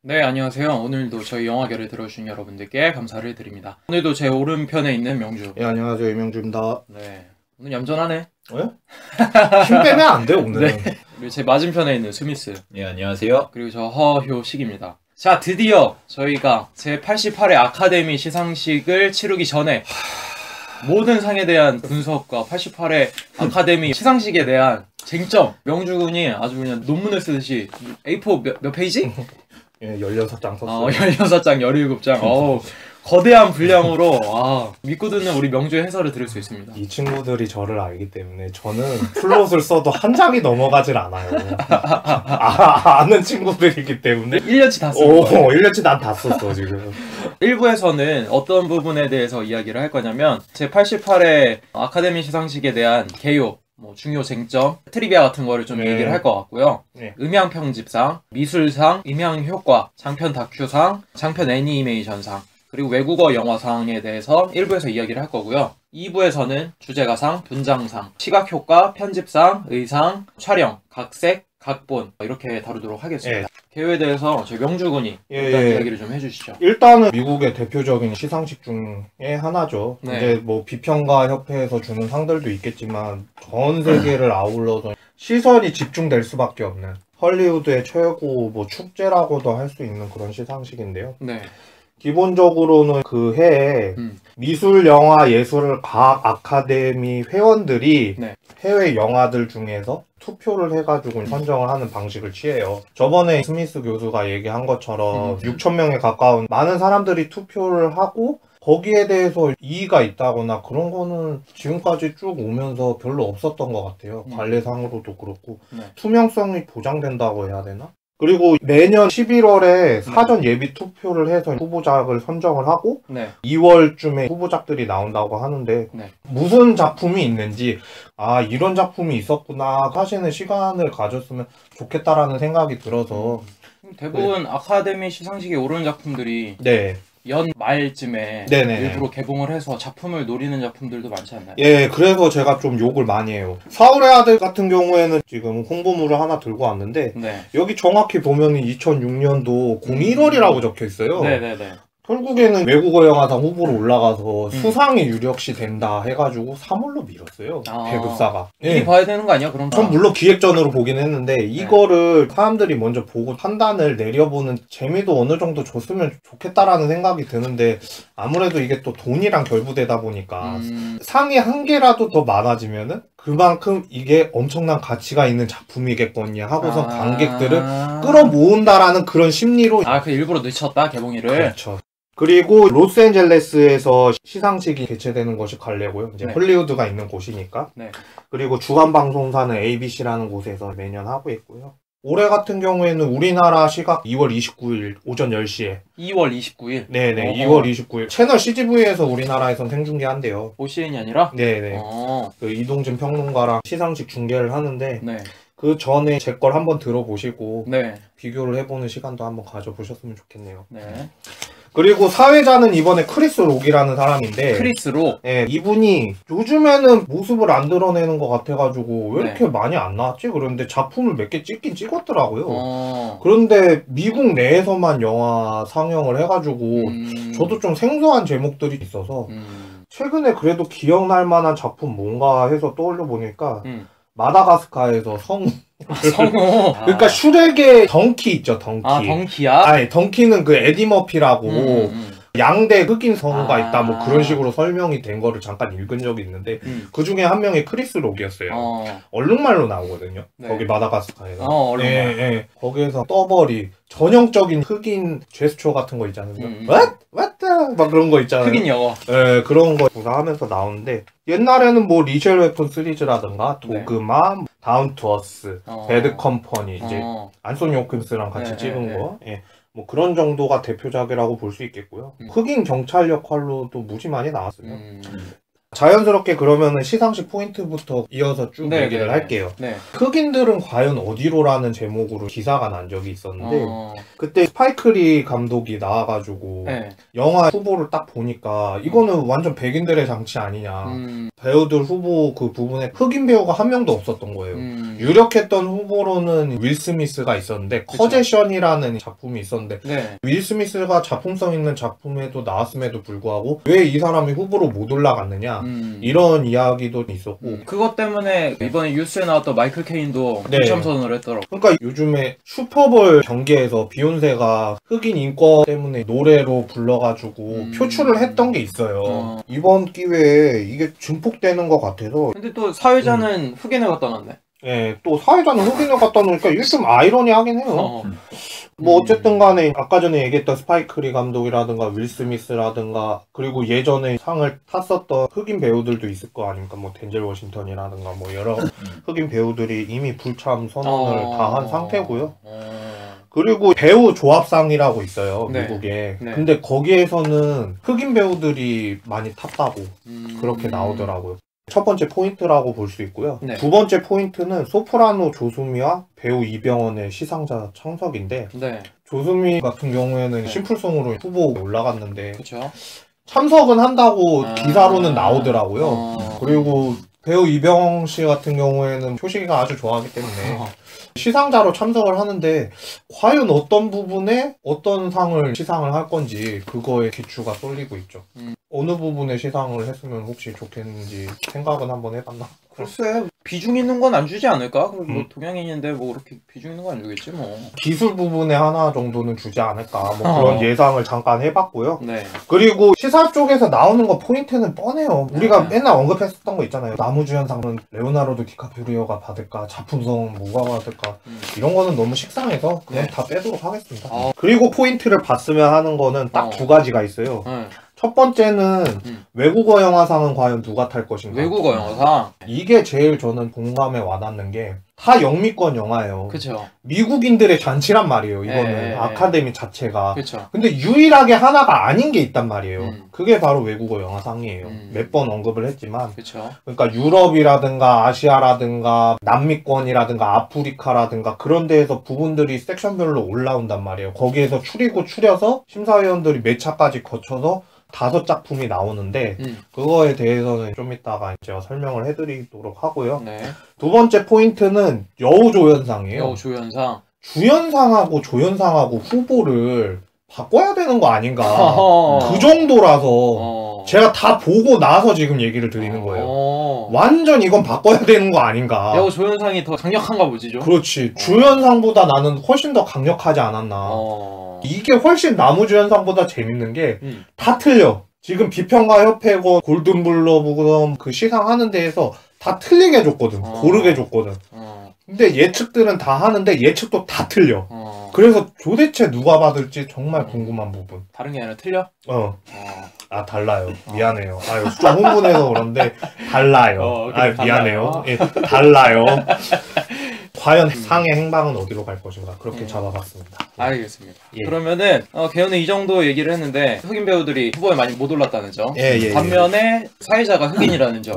네, 안녕하세요. 오늘도 저희 영화계를 들어주신 여러분들께 감사를 드립니다. 오늘도 제 오른편에 있는 명주. 예, 안녕하세요. 이명주입니다. 네, 오늘 얌전하네. 왜? 힘 빼면 안 돼, 오늘은. 네. 그리고 제 맞은편에 있는 스미스. 예, 안녕하세요. 그리고 저 허효식입니다. 자, 드디어 저희가 제88회 아카데미 시상식을 치르기 전에 모든 상에 대한 분석과 88회 아카데미 시상식에 대한 쟁점, 명주군이 아주 그냥 논문을 쓰듯이 A4 몇 페이지? 예, 16장 썼어요. 16장, 17장. 어우, 거대한 분량으로 믿고 듣는 우리 명주의 해설을 들을 수 있습니다. 이 친구들이 저를 알기 때문에 저는 플롯을 써도 한 장이 넘어가질 않아요. 아는 친구들이기 때문에 1년치 다 쓰고 1년치 난 다 썼어 지금. 1부에서는 어떤 부분에 대해서 이야기를 할 거냐면 제88회 아카데미 시상식에 대한 개요, 중요 쟁점, 트리비아 같은 거를 좀 얘기를 할 것 같고요. 네. 음향 편집상, 미술상, 음향 효과, 장편 다큐상, 장편 애니메이션상, 그리고 외국어 영화상에 대해서 1부에서 이야기를 할 거고요. 2부에서는 주제가상, 분장상, 시각효과, 편집상, 의상, 촬영, 각색, 각본 이렇게 다루도록 하겠습니다. 개요에 대해서 저희 명주군이 일단 이야기를 좀 해주시죠. 일단은 미국의 대표적인 시상식 중에 하나죠. 네. 이제 비평가 협회에서 주는 상들도 있겠지만 전 세계를 아울러서 시선이 집중될 수밖에 없는 헐리우드의 최고 축제라고도 할 수 있는 그런 시상식인데요. 네. 기본적으로는 그 해에 미술, 영화, 예술 각 아카데미 회원들이 해외 영화들 중에서 투표를 해가지고 선정을 하는 방식을 취해요. 저번에 스미스 교수가 얘기한 것처럼 6,000명에 가까운 많은 사람들이 투표를 하고 거기에 대해서 이의가 있다거나 그런 거는 지금까지 쭉 오면서 별로 없었던 것 같아요. 관례상으로도 그렇고 투명성이 보장된다고 해야 되나? 그리고 매년 11월에 사전 예비 투표를 해서 후보작을 선정을 하고 2월쯤에 후보작들이 나온다고 하는데 무슨 작품이 있는지 이런 작품이 있었구나 하시는 시간을 가졌으면 좋겠다라는 생각이 들어서 대부분 아카데미 시상식에 오르는 작품들이 연말쯤에 일부러 개봉을 해서 작품을 노리는 작품들도 많지 않나요? 예, 그래서 제가 좀 욕을 많이 해요. 사울의 아들 같은 경우에는 지금 홍보물을 하나 들고 왔는데 여기 정확히 보면 2006년도 01월이라고 적혀 있어요. 네네네. 결국에는 외국어 영화상 후보로 올라가서 수상이 유력시 된다 해가지고 3월로 미뤘어요. 배급사가. 미리 봐야 되는 거 아니야? 그럼 전 물론 기획전으로 보긴 했는데 이거를 사람들이 먼저 보고 판단을 내려보는 재미도 어느 정도 줬으면 좋겠다라는 생각이 드는데 아무래도 이게 또 돈이랑 결부되다 보니까 상이 한 개라도 더 많아지면은 그만큼 이게 엄청난 가치가 있는 작품이겠거니 하고서 관객들을 끌어모은다라는 그런 심리로 그 일부러 늦췄다 개봉일을. 그렇죠. 그리고 로스앤젤레스에서 시상식이 개최되는 것이 관례고요. 이제 헐리우드가 있는 곳이니까. 그리고 주간 방송사는 ABC라는 곳에서 매년 하고 있고요. 올해 같은 경우에는 우리나라 시각 2월 29일 오전 10시에 2월 29일? 네네. 2월 29일 채널 CGV에서 우리나라에선 생중계한대요. OCN이 아니라? 네네. 그 이동진 평론가랑 시상식 중계를 하는데 그 전에 제 걸 한번 들어보시고 비교를 해보는 시간도 한번 가져보셨으면 좋겠네요. 그리고 사회자는 이번에 크리스 록이라는 사람인데 크리스 록? 예, 이분이 요즘에는 모습을 안 드러내는 것 같아가지고 왜 이렇게 많이 안 나왔지? 그런데 작품을 몇 개 찍긴 찍었더라고요. 그런데 미국 내에서만 영화 상영을 해가지고 저도 좀 생소한 제목들이 있어서 최근에 그래도 기억날 만한 작품 뭔가 해서 떠올려 보니까 마다가스카에서 성우 그러니까 슈렉의 덩키 있죠, 덩키. 덩키야? 아니, 덩키는 그 에디 머피라고 양대 흑인 성우가 있다 그런 식으로 설명이 된 거를 잠깐 읽은 적이 있는데 그 중에 한 명이 크리스 록이었어요. 얼룩말로 나오거든요. 거기 마다가스카에서. 얼룩말. 거기에서 떠버리 전형적인 흑인 제스처 같은 거 있잖아요. What? What the? 막 그런 거 있잖아요. 흑인 영어. 그런 거 구사하면서 나오는데 옛날에는 리첼 웨폰 시리즈라든가 도그마, 다운 투 어스, 배드 컴퍼니 이제 안소니 호킨스랑 같이 찍은 거. 그런 정도가 대표작이라고 볼 수 있겠고요. 흑인 경찰 역할로도 무지 많이 나왔어요. 자연스럽게 그러면은 시상식 포인트부터 이어서 쭉 네, 얘기를 네, 할게요. 네. 흑인들은 과연 어디로라는 제목으로 기사가 난 적이 있었는데 그때 스파이크리 감독이 나와가지고 네. 영화 후보를 딱 보니까 이거는 완전 백인들의 장치 아니냐. 배우들 후보 그 부분에 흑인 배우가 한 명도 없었던 거예요. 유력했던 후보로는 윌 스미스가 있었는데 그쵸. 커제션이라는 작품이 있었는데 네. 윌 스미스가 작품성 있는 작품에도 나왔음에도 불구하고 왜 이 사람이 후보로 못 올라갔느냐 이런 이야기도 있었고 그것 때문에 이번에 뉴스에 나왔던 마이클 케인도 네. 불참선언을 했더라고. 그러니까 요즘에 슈퍼볼 경기에서 비욘세가 흑인 인권 때문에 노래로 불러가지고 표출을 했던 게 있어요. 이번 기회에 이게 증폭되는 것 같아서 근데 또 사회자는 흑인을 갖다 놨네. 예, 또 사회자는 흑인을 갖다 놓으니까 이게 좀 아이러니하긴 해요. 뭐 어쨌든 간에 아까 전에 얘기했던 스파이크리 감독이라든가 윌 스미스라든가 그리고 예전에 상을 탔었던 흑인 배우들도 있을 거 아닙니까? 뭐 덴젤 워싱턴이라든가 뭐 여러 흑인 배우들이 이미 불참 선언을 다 한 상태고요. 그리고 배우 조합상이라고 있어요, 네. 미국에. 네. 근데 거기에서는 흑인 배우들이 많이 탔다고 그렇게 나오더라고요. 첫 번째 포인트라고 볼 수 있고요. 네. 두 번째 포인트는 소프라노 조수미와 배우 이병헌의 시상자 참석인데 네. 조수미 같은 경우에는 네. 심플송으로 후보 올라갔는데 그렇죠. 참석은 한다고 기사로는 나오더라고요. 그리고 배우 이병헌 씨 같은 경우에는 표식이가 아주 좋아하기 때문에 시상자로 참석을 하는데 과연 어떤 부분에 어떤 상을 시상을 할 건지 그거에 기추가 쏠리고 있죠. 어느 부분에 시상을 했으면 혹시 좋겠는지 생각은 한번 해봤나? 글쎄 비중 있는 건 안 주지 않을까? 뭐 동양인인데 뭐 그렇게 비중 있는 건 안 주겠지 뭐. 기술 부분에 하나 정도는 주지 않을까 뭐 그런 예상을 잠깐 해봤고요. 네. 그리고 시사 쪽에서 나오는 거 포인트는 뻔해요. 우리가 맨날 언급했었던 거 있잖아요. 나무주연상은 레오나르도 디카프리오가 받을까, 작품성 뭐가 받을까 이런 거는 너무 식상해서 그냥 다 빼도록 하겠습니다. 그리고 포인트를 봤으면 하는 거는 딱 두 가지가 있어요. 첫 번째는 외국어 영화상은 과연 누가 탈 것인가? 외국어 영화상? 이게 제일 저는 공감에 와닿는 게 다 영미권 영화예요. 그쵸. 미국인들의 잔치란 말이에요. 이거는 네. 아카데미 자체가. 그쵸. 근데 유일하게 하나가 아닌 게 있단 말이에요. 그게 바로 외국어 영화상이에요. 몇 번 언급을 했지만. 그쵸. 그러니까 유럽이라든가 아시아라든가 남미권이라든가 아프리카라든가 그런 데에서 부분들이 섹션별로 올라온단 말이에요. 거기에서 추려서 심사위원들이 몇 차까지 거쳐서 5작품이 나오는데 그거에 대해서는 좀 이따가 제가 설명을 해드리도록 하고요. 네. 두 번째 포인트는 여우조연상이에요. 여우조연상. 주연상하고 조연상하고 후보를 바꿔야 되는 거 아닌가. 그 정도라서 제가 다 보고 나서 지금 얘기를 드리는 거예요. 완전 이건 바꿔야 되는 거 아닌가. 여우조연상이 더 강력한가 보지 좀. 그렇지. 주연상보다 나는 훨씬 더 강력하지 않았나. 이게 훨씬 나무주연상보다 재밌는 게 다 틀려. 지금 비평가협회고 골든블러브 그 시상하는 데에서 다 틀리게 줬거든. 고르게 줬거든. 근데 예측들은 다 하는데 예측도 다 틀려. 그래서 도대체 누가 받을지 정말 궁금한 부분. 다른 게 아니라 틀려? 아 달라요. 미안해요. 아 좀 흥분해서 그런데 달라요. 미안해요. 예, 달라요. 과연 상의 행방은 어디로 갈 것인가 그렇게 잡아봤습니다. 알겠습니다. 예. 그러면은 개연은 이 정도 얘기를 했는데 흑인 배우들이 후보에 많이 못 올랐다는 점. 반면에 사회자가 흑인이라는 점.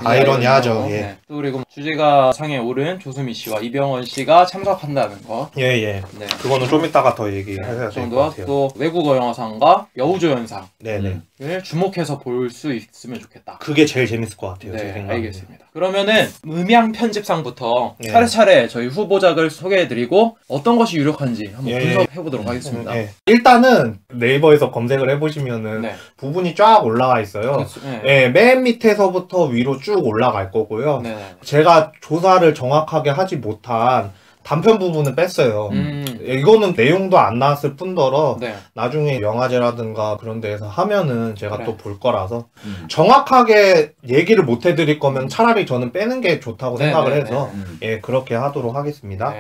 아이러니하죠. 네. 또 그리고 주제가 상에 오른 조수미 씨와 이병헌 씨가 참석한다는 거. 네. 그거는 좀 이따가 더 얘기해야 될 것 같아요. 또 외국어 영화상과 여우조연상. 을 주목해서 볼 수 있으면 좋겠다. 그게 제일 재밌을 것 같아요. 네, 알겠습니다. 그러면은 음향 편집상부터 차례차례 저희 후보작을 소개해드리고 어떤 것이 유력한지 한번 분석해보도록 하겠습니다. 일단은 네이버에서 검색을 해보시면은 부분이 쫙 올라가 있어요. 맨 밑에서부터 위로 쭉 올라갈 거고요. 제가 조사를 정확하게 하지 못한 단편 부분은 뺐어요. 이거는 내용도 안 나왔을 뿐더러 나중에 영화제라든가 그런 데에서 하면은 제가 또 볼 거라서 정확하게 얘기를 못 해드릴 거면 차라리 저는 빼는 게 좋다고 생각을 해서 그렇게 하도록 하겠습니다.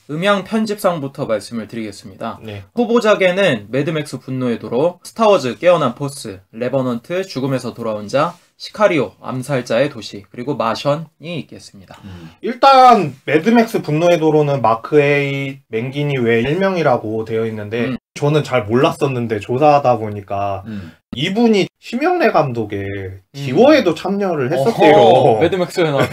음향 편집상부터 말씀을 드리겠습니다. 후보작에는 매드맥스 분노의 도로, 스타워즈 깨어난 포스, 레버넌트 죽음에서 돌아온 자, 시카리오 암살자의 도시, 그리고 마션이 있겠습니다. 일단 매드맥스 분노의 도로는 마크 A 맹기니 외 일명이라고 되어 있는데 저는 잘 몰랐었는데 조사하다 보니까 이분이 심영래 감독의 디워에도 참여를 했었대요. 매드맥스에 나왔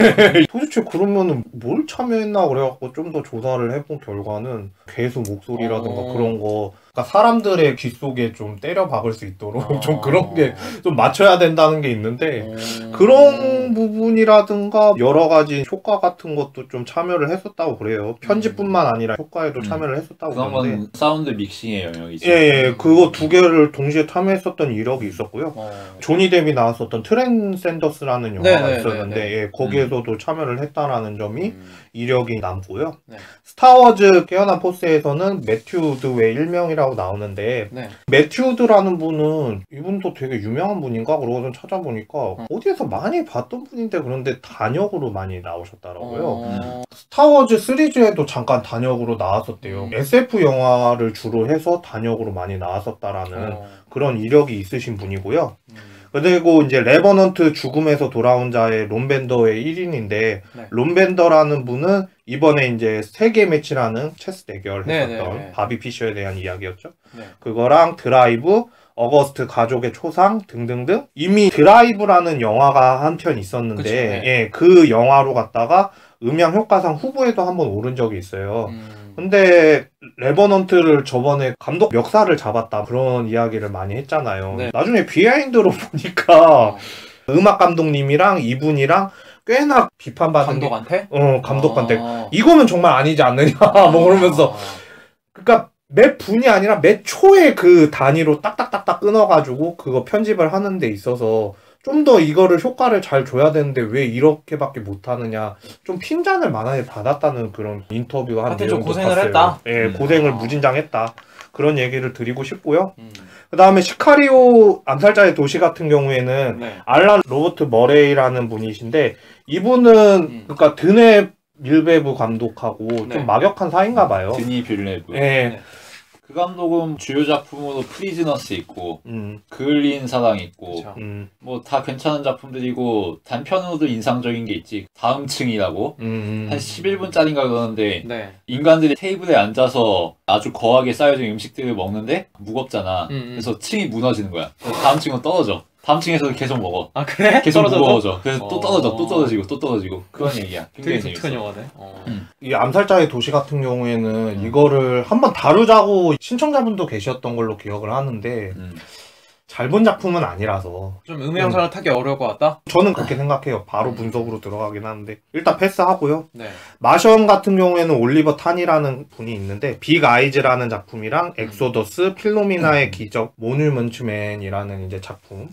도대체 그러면은 뭘 참여했나 그래갖고 좀 더 조사를 해본 결과는 괴수 목소리라든가 그런 거, 그러니까 사람들의 귀 속에 좀 때려 박을 수 있도록 좀 그런 게 좀 맞춰야 된다는 게 있는데, 그런 부분이라든가 여러 가지 효과 같은 것도 좀 참여를 했었다고 그래요. 편집뿐만 아니라 효과에도 참여를 했었다고 그런 그러는데. 건 사운드 믹싱의 영역이죠. 예, 그거 두 개를 동시에 참여했었던 이력이 있었고요. 조니 뎁이 나왔었던 트랜센더스라는 영화가 있었는데, 예, 거기에서도 참여를 했다라는 점이 이력이 남고요. 스타워즈 깨어난 포스에서는 매튜 우드 외 일명이라고 나오는데, 매튜 우드라는 분은 이분도 되게 유명한 분인가? 그러고 좀 찾아보니까 어디에서 많이 봤던 분인데, 그런데 단역으로 많이 나오셨더라고요. 스타워즈 시리즈에도 잠깐 단역으로 나왔었대요. SF 영화를 주로 해서 단역으로 많이 나왔었다라는 그런 이력이 있으신 분이고요. 그리고 이제 레버넌트 죽음에서 돌아온 자의 론 벤더의 1인인데, 론 벤더라는 분은 이번에 이제 세계 매치라는 체스 대결 했었던 바비 피셔에 대한 이야기였죠. 그거랑 드라이브, 어거스트 가족의 초상 등등등, 이미 드라이브라는 영화가 한 편 있었는데, 예, 그 영화로 갔다가 음향 효과상 후보에도 한번 오른 적이 있어요. 근데 레버넌트를 저번에 감독 멱살을 잡았다 그런 이야기를 많이 했잖아요. 나중에 비하인드로 보니까 음악 감독님이랑 이분이랑 꽤나 비판받은 감독한테? 감독한테 이거는 정말 아니지 않느냐 뭐 그러면서, 그러니까 몇 분이 아니라 몇 초의 그 단위로 딱딱딱딱 끊어가지고 그거 편집을 하는 데 있어서 좀 더 이거를 효과를 잘 줘야 되는데 왜 이렇게밖에 못하느냐, 좀 핀잔을 많이 받았다는 그런 인터뷰 한 좀 내용도 고생을 봤어요. 했다. 예, 고생을 무진장했다. 그런 얘기를 드리고 싶고요. 그 다음에 시카리오 암살자의 도시 같은 경우에는 알란 로버트 머레이라는 분이신데, 이분은 그러니까 드네 밀베브 감독하고 좀 막역한 사이인가 봐요. 드니 빌레브. 예. 그 감독은 주요 작품으로 프리즈너스 있고 그을린 사랑 있고 뭐 다 괜찮은 작품들이고, 단편으로도 인상적인 게 있지. 다음 층이라고 한 11분짜리인가 그러는데 인간들이 테이블에 앉아서 아주 거하게 쌓여진 음식들을 먹는데 무겁잖아. 그래서 층이 무너지는 거야. 그래서 다음 층은 떨어져. 다음 층에서 계속 먹어. 아 그래? 계속 무거워져. 그래서 또 떨어져, 또 떨어지고, 또 떨어지고. 그런 얘기야. 굉장히 되게 독특한 영화네. 이 암살자의 도시 같은 경우에는 이거를 한번 다루자고 신청자분도 계셨던 걸로 기억을 하는데, 잘 본 작품은 아니라서 좀 음향상을 타기 어려울 것 같다? 저는 그렇게 생각해요. 바로 분석으로 들어가긴 하는데 일단 패스하고요. 마션 같은 경우에는 올리버 탄이라는 분이 있는데, 빅 아이즈라는 작품이랑 엑소더스, 필로미나의 기적, 모뉴먼트맨이라는 이제 작품,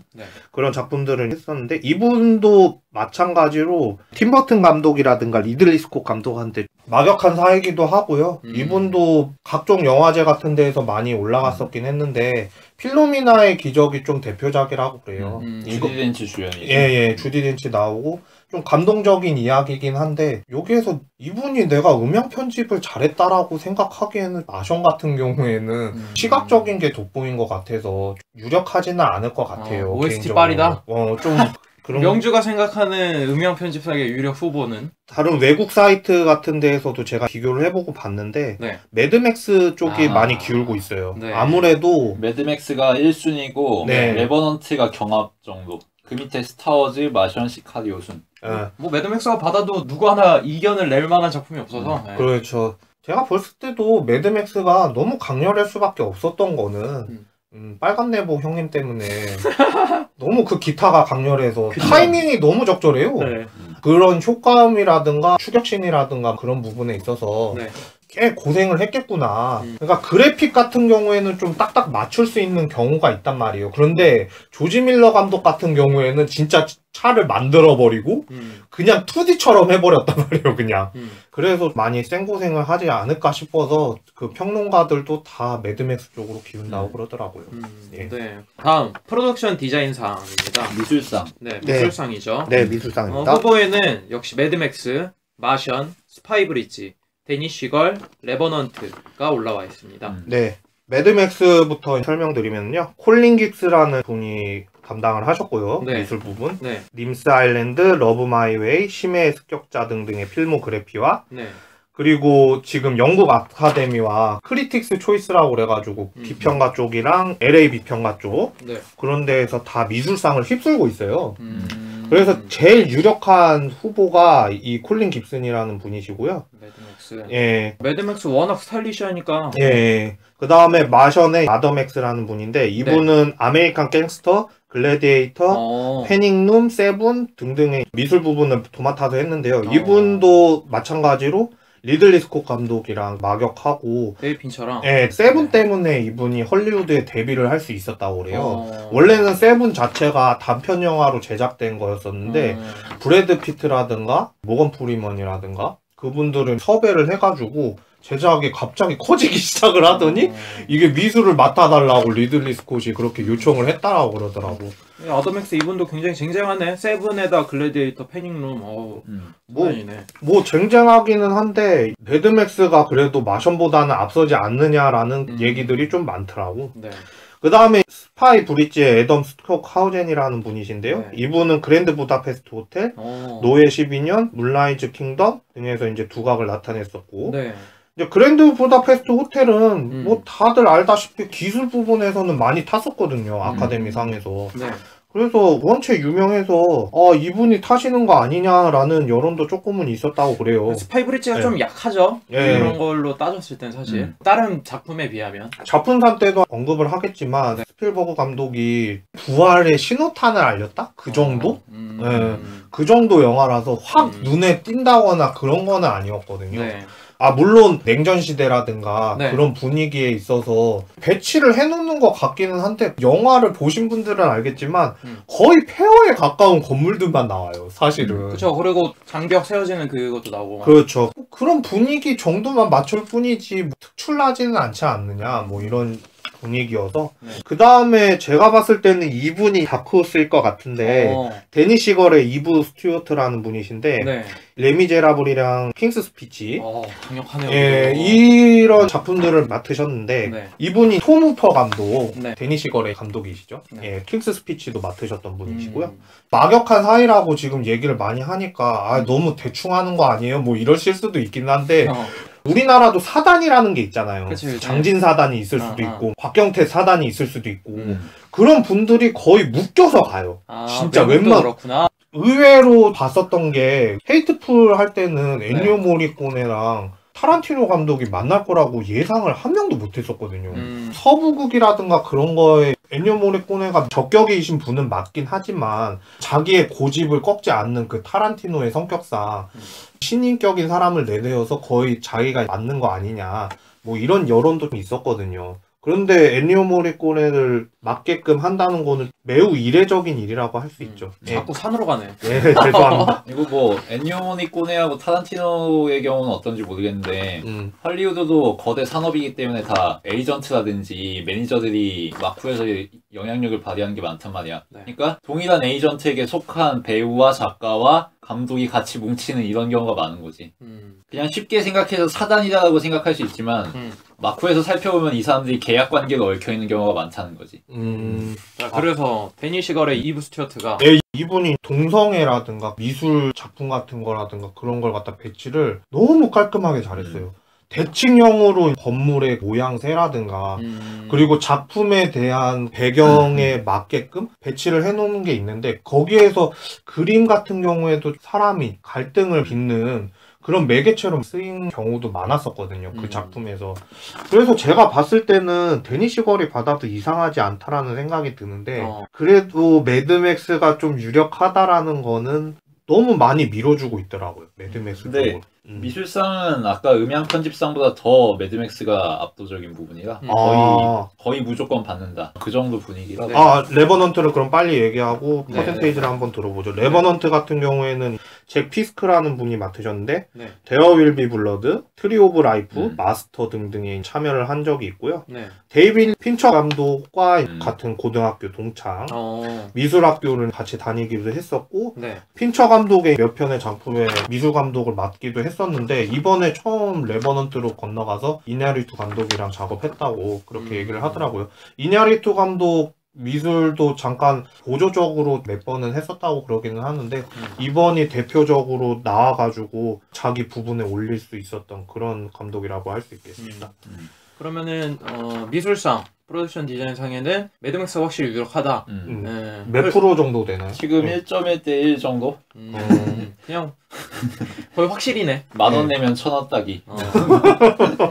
그런 작품들을 했었는데, 이분도 마찬가지로 팀버튼 감독이라든가 리들리 스콧 감독한테 막역한 사이기도 하고요. 이분도 각종 영화제 같은 데에서 많이 올라갔었긴 했는데, 필로미나의 기적이 좀 대표작이라고 그래요. 주디 덴치 주연이죠. 예, 주디 덴치 나오고 좀 감동적인 이야기긴 한데, 여기에서 이분이 내가 음향 편집을 잘했다라고 생각하기에는 마션 같은 경우에는 시각적인 게 돋보인 것 같아서 유력하지는 않을 것 같아요. OST 빨이다? 좀 그런... 명주가 생각하는 음향 편집상의 유력 후보는? 다른 외국 사이트 같은 데에서도 제가 비교를 해보고 봤는데 매드맥스 쪽이 많이 기울고 있어요. 아무래도 매드맥스가 1순위고 레버넌트가 경합 정도. 그 밑에 스타워즈, 마션, 시카리오 순. 뭐 매드맥스가 받아도 누구 하나 이견을 낼 만한 작품이 없어서. 그렇죠. 제가 봤을 때도 매드맥스가 너무 강렬할 수밖에 없었던 거는 빨간 내복 형님 때문에 너무 그 기타가 강렬해서 타이밍이 너무 적절해요. 그런 효과음이라든가 추격신이라든가 그런 부분에 있어서 꽤 고생을 했겠구나. 그러니까 그래픽 같은 경우에는 좀 딱딱 맞출 수 있는 경우가 있단 말이에요. 그런데 조지 밀러 감독 같은 경우에는 진짜 차를 만들어버리고 그냥 2D처럼 해버렸단 말이에요, 그냥. 그래서 많이 생고생을 하지 않을까 싶어서 그 평론가들도 다 매드맥스 쪽으로 기운다고 그러더라고요. 다음 프로덕션 디자인상입니다. 미술상. 미술상이죠. 미술상입니다. 후보에는 역시 매드맥스, 마션, 스파이 브릿지, 데니 쉬걸, 레버넌트가 올라와 있습니다. 매드맥스부터 설명드리면요. 콜린 긱스라는 분이 담당을 하셨고요. 미술 부분. 림스 아일랜드, 러브 마이 웨이, 심해의 습격자 등등의 필모그래피와 그리고 지금 영국 아카데미와 크리틱스 초이스라고 그래가지고 비평가 쪽이랑 LA 비평가 쪽 네. 그런 데에서 다 미술상을 휩쓸고 있어요. 그래서 제일 유력한 후보가 이 콜린 깁슨이라는 분이시고요. 매드맥스. 예. 매드맥스 워낙 스타일리시하니까. 예. 그 다음에 마션의 마더맥스라는 분인데 이분은 네. 아메리칸 갱스터, 글래디에이터, 패닝룸, 세븐 등등의 미술 부분을 도맡아서 했는데요. 이분도 마찬가지로 리들리 스콧 감독이랑 막역하고 데이비드 핀처랑 예, 세븐 네. 때문에 이분이 헐리우드에 데뷔를 할 수 있었다고 그래요. 원래는 세븐 자체가 단편 영화로 제작된 거였었는데 브래드 피트라든가 모건 프리먼이라든가 그분들은 섭외를 해가지고 제작이 갑자기 커지기 시작을 하더니 이게 미술을 맡아달라고 리들리 스콧이 그렇게 요청을 했다라고 그러더라고. 아더맥스 이분도 굉장히 쟁쟁하네. 세븐에다 글래디에이터, 패닝룸. 뭐 쟁쟁하기는 한데 매드맥스가 그래도 마션보다는 앞서지 않느냐라는 얘기들이 좀 많더라고. 네. 그 다음에 스파이 브릿지의 애덤 스톡 하우젠이라는 분이신데요. 네. 이분은 그랜드 부다페스트 호텔, 노예 12년, 문라이즈 킹덤 등에서 이제 두각을 나타냈었고 네. 이제 그랜드 부다페스트 호텔은 뭐 다들 알다시피 기술 부분에서는 많이 탔었거든요. 아카데미 상에서. 네. 그래서 원체 유명해서 이분이 타시는 거 아니냐라는 여론도 조금은 있었다고 그래요. 스파이 브릿지가 네. 좀 약하죠. 네. 그런 걸로 따졌을 땐 사실 다른 작품에 비하면 작품산 때도 언급을 하겠지만 네. 스필버그 감독이 부활의 신호탄을 알렸다? 그 정도? 네. 그 정도 영화라서 확 눈에 띈다거나 그런 거는 아니었거든요. 네. 물론 냉전 시대라든가 네. 그런 분위기에 있어서 배치를 해놓는 것 같기는 한데 영화를 보신 분들은 알겠지만 거의 폐허에 가까운 건물들만 나와요, 사실은. 그렇죠. 그리고 장벽 세워지는 그것도 나오고. 그렇죠. 그런 분위기 정도만 맞출 뿐이지 뭐 특출나지는 않지 않느냐, 뭐 이런 분위기여서 네. 그 다음에 제가 봤을 때는 이분이 다크호스일 것 같은데 데니 시걸의 이브 스튜어트라는 분이신데 네. 레미제라블이랑 킹스 스피치 강력하네요. 예, 이런 작품들을 맡으셨는데 네. 이분이 톰 후퍼 감독 네. 데니 시걸의 감독이시죠. 네. 예, 킹스 스피치도 맡으셨던 분이시고요. 막역한 사이라고 지금 얘기를 많이 하니까 너무 대충 하는 거 아니에요? 뭐 이러실 수도 있긴 한데 우리나라도 사단이라는 게 있잖아요. 그치. 장진 사단이 있을 수도 있고 박경태 사단이 있을 수도 있고 그런 분들이 거의 묶여서 가요. 진짜 그렇구나. 의외로 봤었던 게 헤이트풀 할 때는 엔니오 모리코네랑 타란티노 감독이 만날 거라고 예상을 한 명도 못 했었거든요. 서부극이라든가 그런 거에 엔니오 모리코네가 적격이신 분은 맞긴 하지만 자기의 고집을 꺾지 않는 그 타란티노의 성격상 신인격인 사람을 내세워서 거의 자기가 맞는 거 아니냐 뭐 이런 여론도 있었거든요. 그런데 엔니오 모리코네를 맞게끔 한다는 거는 매우 이례적인 일이라고 할 수 있죠. 자꾸 산으로 가네. 네, 죄송합니다. 이거 뭐 엔니오 모리코네하고 타란티노의 경우는 어떤지 모르겠는데 할리우드도 거대 산업이기 때문에 다 에이전트라든지 매니저들이 마쿠에서 영향력을 발휘하는 게 많단 말이야. 네. 그러니까 동일한 에이전트에게 속한 배우와 작가와 감독이 같이 뭉치는 이런 경우가 많은 거지. 그냥 쉽게 생각해서 사단이라고 생각할 수 있지만 마쿠에서 살펴보면 이 사람들이 계약 관계가 얽혀있는 경우가 많다는 거지. 자, 그래서 데니 시걸의 이브 스튜어트가 이분이 동성애라든가 미술 작품 같은 거라든가 그런 걸 갖다 배치를 너무 깔끔하게 잘했어요. 대칭형으로 건물의 모양새라든가 그리고 작품에 대한 배경에 맞게끔 배치를 해놓는 게 있는데 거기에서 그림 같은 경우에도 사람이 갈등을 빚는 그런 매개체로 쓰인 경우도 많았었거든요. 그 작품에서. 그래서 제가 봤을 때는 데니 시걸이 받아도 이상하지 않다라는 생각이 드는데 그래도 매드맥스가 좀 유력하다라는 거는 너무 많이 밀어주고 있더라고요. 매드맥스 쪽으로. 미술상은 아까 음향 편집상보다 더 매드맥스가 압도적인 부분이라 거의 무조건 받는다. 그 정도 분위기라. 네. 레버넌트를 그럼 빨리 얘기하고 퍼센테이지를 한번 들어보죠. 레버넌트 같은 경우에는 잭 피스크라는 분이 맡으셨는데 데어 윌 비 블러드, 트리 오브 라이프, 마스터 등등에 참여를 한 적이 있고요. 데이비드 핀처 감독과 같은 고등학교 동창 미술학교를 같이 다니기도 했었고 핀처 감독의 몇 편의 작품에 미술 감독을 맡기도 했었는데 이번에 처음 레버넌트로 건너가서 이냐리투 감독이랑 작업했다고 그렇게 얘기를 하더라고요. 이냐리투 감독 미술도 잠깐 보조적으로 몇 번은 했었다고 그러기는 하는데 이번이 대표적으로 나와가지고 자기 부분에 올릴 수 있었던 그런 감독이라고 할 수 있겠습니다. 그러면은 미술상 프로덕션 디자인상에는 매드맥스가 확실히 유력하다. 몇 프로 정도 되나요? 지금 1.1대 1 정도? 그냥 거의 확실히네. 10,000원 내면 1,000원 따기.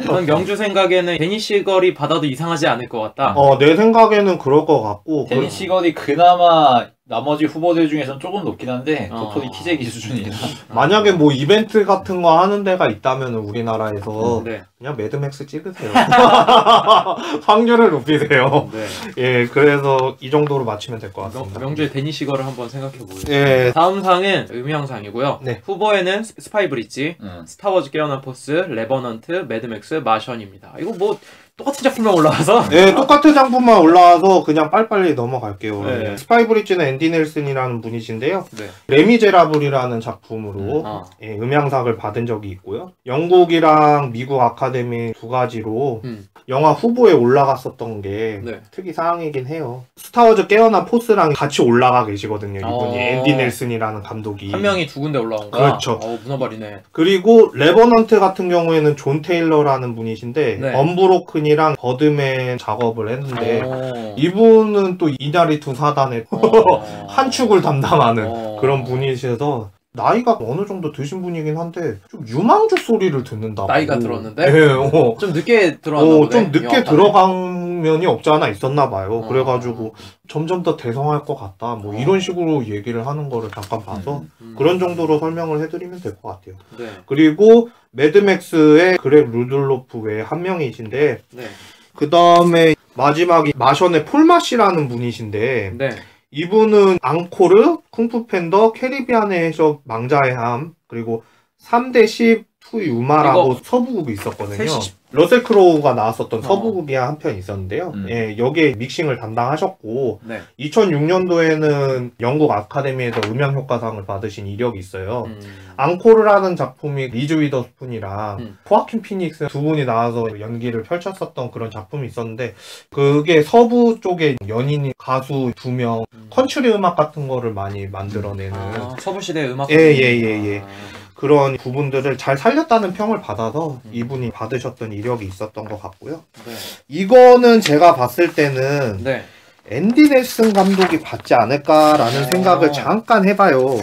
전 명주 생각에는 데니 시걸이 받아도 이상하지 않을 것 같다. 내 생각에는 그럴 것 같고 데니 시걸이 그나마 나머지 후보들 중에서는 조금 높긴 한데 도토리 키재기 수준이라. 만약에 뭐 이벤트 같은 거 하는 데가 있다면 우리나라에서 그냥 매드맥스 찍으세요. 확률을 높이세요. 예, 그래서 이 정도로 맞추면 될 것 같습니다. 명주의 데니 시걸을 한번 생각해 보겠습니다. 다음 상은 음향상이고요. 후보에는 스파이 브릿지, 스타워즈 깨어난 포스, 레버넌트, 매드맥스, 마션입니다. 이거 뭐 똑같은 작품만 올라와서? 네, 똑같은 작품만 올라와서 그냥 빨리빨리 넘어갈게요. 스파이 브릿지는 앤디 넬슨이라는 분이신데요. 레미제라블이라는 작품으로 음향상을 받은 적이 있고요. 영국이랑 미국 아카데미 두 가지로 영화 후보에 올라갔었던 게 특이사항이긴 해요. 스타워즈 깨어난 포스랑 같이 올라가 계시거든요. 이분이 앤디 넬슨이라는 감독이. 한 명이 두 군데 올라온 거야? 그렇죠. 문어발이네. 그리고 레버넌트 같은 경우에는 존 테일러라는 분이신데 언브로큰이랑 버드맨 작업을 했는데 이분은 또 이냐리투 사단의 한 축을 담당하는 그런 분이셔서 나이가 어느 정도 드신 분이긴 한데 좀 유망주 소리를 듣는다. 나이가 들었는데? 좀 늦게 들어왔나 보네. 좀 늦게 들어간 면이 없지 않아 있었나 봐요. 그래가지고 점점 더 대성할 것 같다. 뭐 이런 식으로 얘기를 하는 거를 잠깐 봐서 그런 정도로 설명을 해드리면 될 것 같아요. 그리고 매드맥스의 그렉 루들로프 외에 한 명이신데 그 다음에 마지막이 마션의 폴마시라는 분이신데 이분은 앙코르, 쿵푸 팬더, 캐리비안의 해적, 망자의 함, 그리고 3대 10 투 유마라고 서부극이 있었거든요. 러셀 크로우가 나왔었던 서부극이 한 편 있었는데요. 여기에 믹싱을 담당하셨고 2006년도에는 영국 아카데미에서 음향효과상을 받으신 이력이 있어요. 앙코르라는 작품이 리즈 위더스푼이랑 호아킨 피닉스 두 분이 나와서 연기를 펼쳤었던 그런 작품이 있었는데 그게 서부 쪽에 연인 가수 2명 컨츄리 음악 같은 거를 많이 만들어내는 서부시대 음악 그런 부분들을 잘 살렸다는 평을 받아서 이분이 받으셨던 이력이 있었던 것 같고요. 이거는 제가 봤을 때는 앤디 넬슨 감독이 받지 않을까라는 생각을 잠깐 해봐요.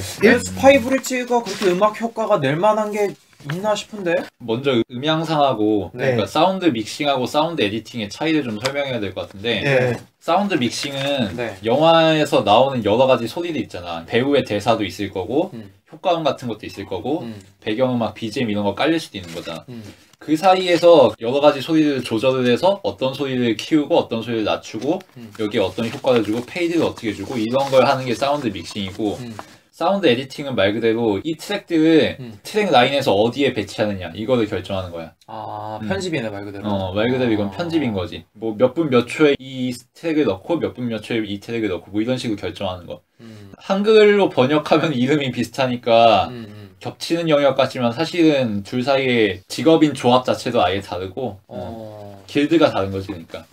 스파이 브릿지가 그렇게 음악 효과가 낼 만한 게 있나 싶은데? 먼저 음향상하고 그러니까 사운드 믹싱하고 사운드 에디팅의 차이를 좀 설명해야 될 것 같은데 사운드 믹싱은 영화에서 나오는 여러 가지 소리들 있잖아. 배우의 대사도 있을 거고 효과음 같은 것도 있을 거고 배경음악, BGM 이런 거 깔릴 수도 있는 거잖아. 그 사이에서 여러 가지 소리를 조절을 해서 어떤 소리를 키우고 어떤 소리를 낮추고 여기에 어떤 효과를 주고 페이드를 어떻게 주고 이런 걸 하는 게 사운드 믹싱이고 사운드 에디팅은 말 그대로 이 트랙들을 트랙 라인에서 어디에 배치하느냐 이거를 결정하는 거야. 편집이네 말 그대로. 말 그대로 이건 편집인 거지. 뭐 몇 분 몇 초에 이 트랙을 넣고 몇 분 몇 초에 이 트랙을 넣고 뭐 이런 식으로 결정하는 거. 한글로 번역하면 이름이 비슷하니까 겹치는 영역 같지만 사실은 둘 사이의 직업인 조합 자체도 아예 다르고 길드가 다른 거지 그러니까.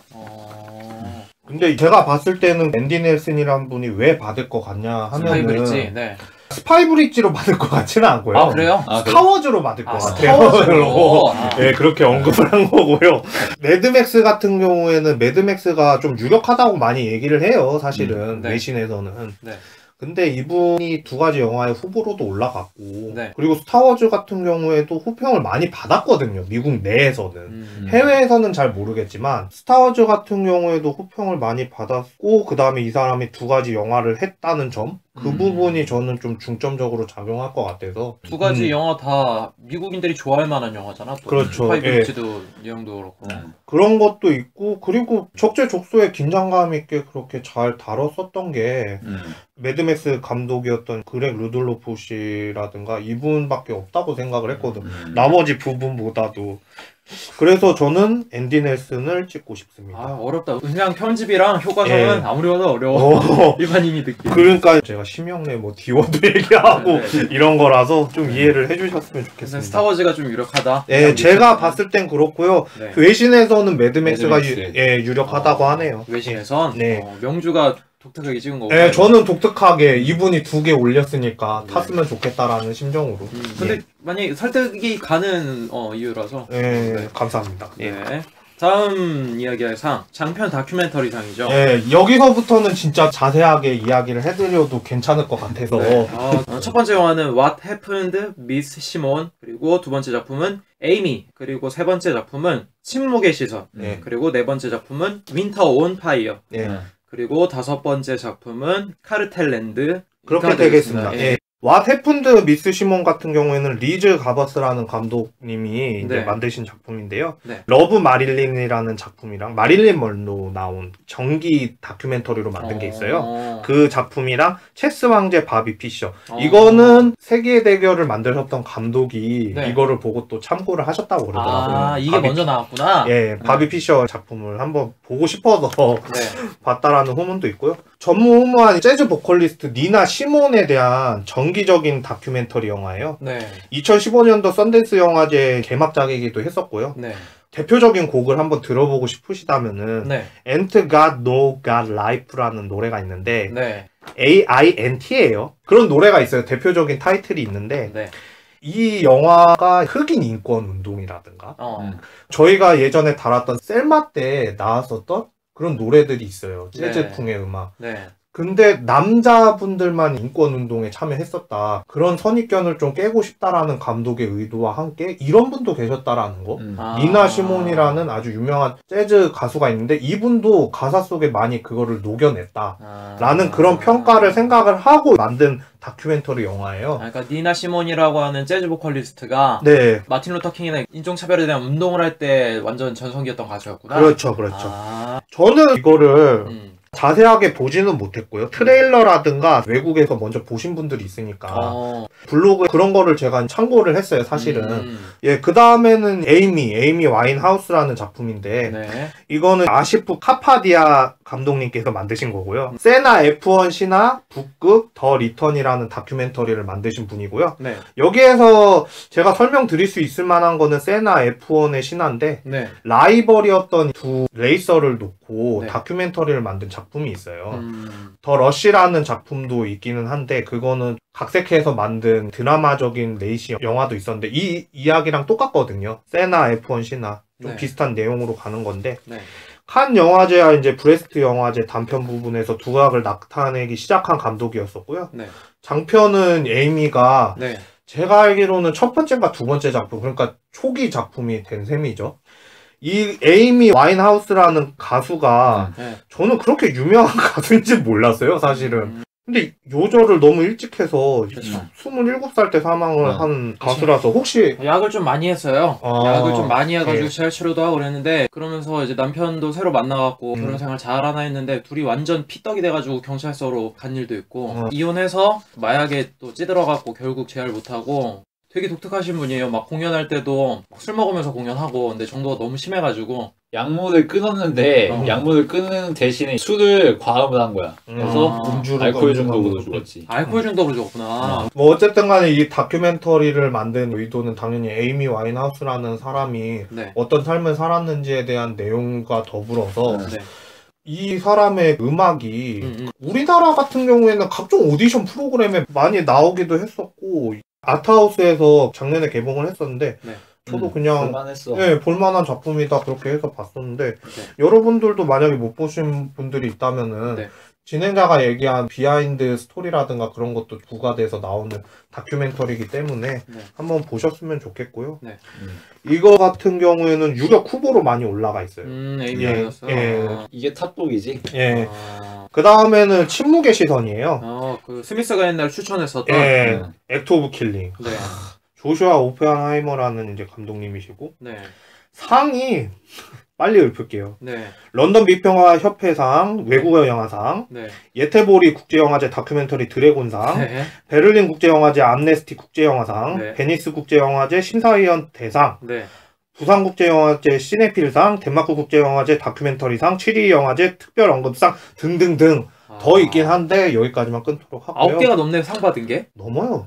근데 제가 봤을 때는 앤디 넬슨이라는 분이 왜 받을 것 같냐 하면은 스파이 브릿지로 받을 것 같지는 않고요. 그래요? 스타워즈로 받을 것 같아요. 네, 그렇게 언급을 한 거고요. 매드맥스 같은 경우에는 매드맥스가 좀 유력하다고 많이 얘기를 해요. 사실은 외신에서는. 근데 이분이 두 가지 영화의 후보로도 올라갔고 그리고 스타워즈 같은 경우에도 호평을 많이 받았거든요. 미국 내에서는. 해외에서는 잘 모르겠지만 스타워즈 같은 경우에도 호평을 많이 받았고 그 다음에 이 사람이 두 가지 영화를 했다는 점? 그 부분이 저는 좀 중점적으로 작용할 것 같아서 두 가지 영화 다 미국인들이 좋아할 만한 영화잖아. 또. 그렇죠. 스파이 브릿지도 내용도 그렇고 그런 것도 있고 그리고 적재적소에 긴장감 있게 그렇게 잘 다뤘었던 게 매드맥스 감독이었던 그렉 루들로프 씨라든가 이분밖에 없다고 생각을 했거든. 나머지 부분보다도 그래서 저는 앤디 넬슨을 찍고 싶습니다. 아, 어렵다. 음향 편집이랑 효과성은 아무리 봐도 어려워. 일반인이 듣기. 그러니까 제가 심형래 뭐 디워드 얘기하고 이런 거라서 좀 이해를 해주셨으면 좋겠습니다. 스타워즈가 좀 유력하다. 네, 제가 봤을 땐 그렇고요. 외신에서는 매드맥스가 유력하다고 하네요. 외신에선 명주가 독특하게 찍은 거고. 네, 저는 독특하게 이분이 2개 올렸으니까 탔으면 좋겠다라는 심정으로. 근데 만약에 설득이 가는 이유라서. 네, 감사합니다. 네. 다음 이야기할 상, 장편 다큐멘터리상이죠. 네, 여기서부터는 진짜 자세하게 이야기를 해드려도 괜찮을 것 같아서. 첫 번째 영화는 What Happened, Miss Simone, 그리고 두 번째 작품은 에이미, 그리고 세 번째 작품은 침묵의 시선, 그리고 네 번째 작품은 Winter on Fire. 그리고 다섯 번째 작품은 카르텔랜드. 그렇게 되겠습니다. What Happened, Miss Simone 같은 경우에는 리즈 가버스라는 감독님이 이제 만드신 작품인데요. 러브 마릴린이라는 작품이랑 마릴린 먼로 나온 정기 다큐멘터리로 만든 게 있어요. 그 작품이랑 체스 왕제 바비 피셔. 이거는 세계 대결을 만드셨던 감독이 이거를 보고 또 참고를 하셨다고 그러더라고요. 아, 이게 먼저 나왔구나. 바비 피셔 작품을 한번 보고 싶어서 봤다라는 후문도 있고요. 전무후무한 재즈 보컬리스트 니나 시몬에 대한 정기적인 다큐멘터리 영화예요. 2015년도 썬댄스 영화제 개막작이기도 했었고요. 대표적인 곡을 한번 들어보고 싶으시다면은 Ain't Got No God Life라는 노래가 있는데 AINT예요. 그런 노래가 있어요. 대표적인 타이틀이 있는데 이 영화가 흑인 인권 운동이라든가 저희가 예전에 다뤘던 셀마 때 나왔었던 그런 노래들이 있어요. 재즈풍의 음악. 근데 남자분들만 인권운동에 참여했었다. 그런 선입견을 좀 깨고 싶다라는 감독의 의도와 함께 이런 분도 계셨다라는 거. 니나 시몬이라는 아주 유명한 재즈 가수가 있는데 이분도 가사 속에 많이 그거를 녹여냈다라는 그런 평가를 생각을 하고 만든 다큐멘터리 영화예요. 그러니까 니나 시몬이라고 하는 재즈 보컬리스트가 마틴 루터 킹이나 인종차별에 대한 운동을 할 때 완전 전성기였던 가수였구나. 그렇죠. 저는 이거를 자세하게 보지는 못했고요. 트레일러라든가 외국에서 먼저 보신 분들이 있으니까 블로그 그런 거를 제가 참고를 했어요, 사실은. 그 다음에는 에이미 와인하우스라는 작품인데 이거는 아시프 카파디아 감독님께서 만드신 거고요. 세나 F1 신화 북극 더 리턴이라는 다큐멘터리를 만드신 분이고요. 여기에서 제가 설명드릴 수 있을 만한 거는 세나 F1의 신화인데 라이벌이었던 두 레이서를 놓고 다큐멘터리를 만든 작품이 있어요. 더 러쉬라는 작품도 있기는 한데 그거는 각색해서 만든 드라마적인 레이시 영화도 있었는데 이 이야기랑 똑같거든요. 세나 F1 신화 좀 비슷한 내용으로 가는 건데 칸 영화제와 이제 브레스트 영화제 단편 부분에서 두각을 나타내기 시작한 감독이었었고요. 장편은 에이미가 제가 알기로는 첫 번째인가 두 번째 작품, 그러니까 초기 작품이 된 셈이죠. 이 에이미 와인하우스라는 가수가 저는 그렇게 유명한 가수인지 몰랐어요, 사실은. 근데 요절을 너무 일찍 해서 27살 때 사망을 한 가수라서 혹시 약을 좀 많이 했어요. 약을 좀 많이 해가지고 재활 치료도 하고 그랬는데 그러면서 이제 남편도 새로 만나갖고 결혼 생활 잘하나 했는데 둘이 완전 피떡이 돼가지고 경찰서로 간 일도 있고 이혼해서 마약에 또 찌들어갖고 결국 재활 못하고 되게 독특하신 분이에요. 막 공연할 때도 막 술 먹으면서 공연하고 근데 정도가 너무 심해가지고 약물을 끊었는데 약물을 끊는 대신에 술을 과음을 한 거야. 그래서 알코올 중독으로 죽었지. 알코올 중독으로 죽었구나. 뭐 어쨌든 간에 이 다큐멘터리를 만든 의도는 당연히 에이미 와인하우스라는 사람이 어떤 삶을 살았는지에 대한 내용과 더불어서 이 사람의 음악이 우리나라 같은 경우에는 각종 오디션 프로그램에 많이 나오기도 했었고 아트하우스에서 작년에 개봉을 했었는데 저도 그냥 볼만한 작품이다 그렇게 해서 봤었는데 여러분들도 만약에 못 보신 분들이 있다면은 진행자가 얘기한 비하인드 스토리라든가 그런 것도 부과돼서 나오는 다큐멘터리이기 때문에 한번 보셨으면 좋겠고요. 이거 같은 경우에는 유력 후보로 많이 올라가 있어요. 이게 탑독이지. 그 다음에는 침묵의 시선이에요. 그 스미스가 옛날 추천했었던 액트 오브 킬링. 조슈아 오펜하이머라는 이제 감독님이시고 상이 빨리 읊을게요. 런던 비평화 협회상, 외국어 영화상, 예테보리 국제영화제 다큐멘터리 드래곤상, 베를린 국제영화제 암네스티 국제영화상, 베니스 국제영화제 심사위원 대상, 부산국제영화제 시네필상, 덴마크국제영화제 다큐멘터리상, 7위 영화제 특별언급상 등등등 더 있긴 한데 여기까지만 끊도록 하고요. 9개가 넘네요, 상 받은 게? 넘어요.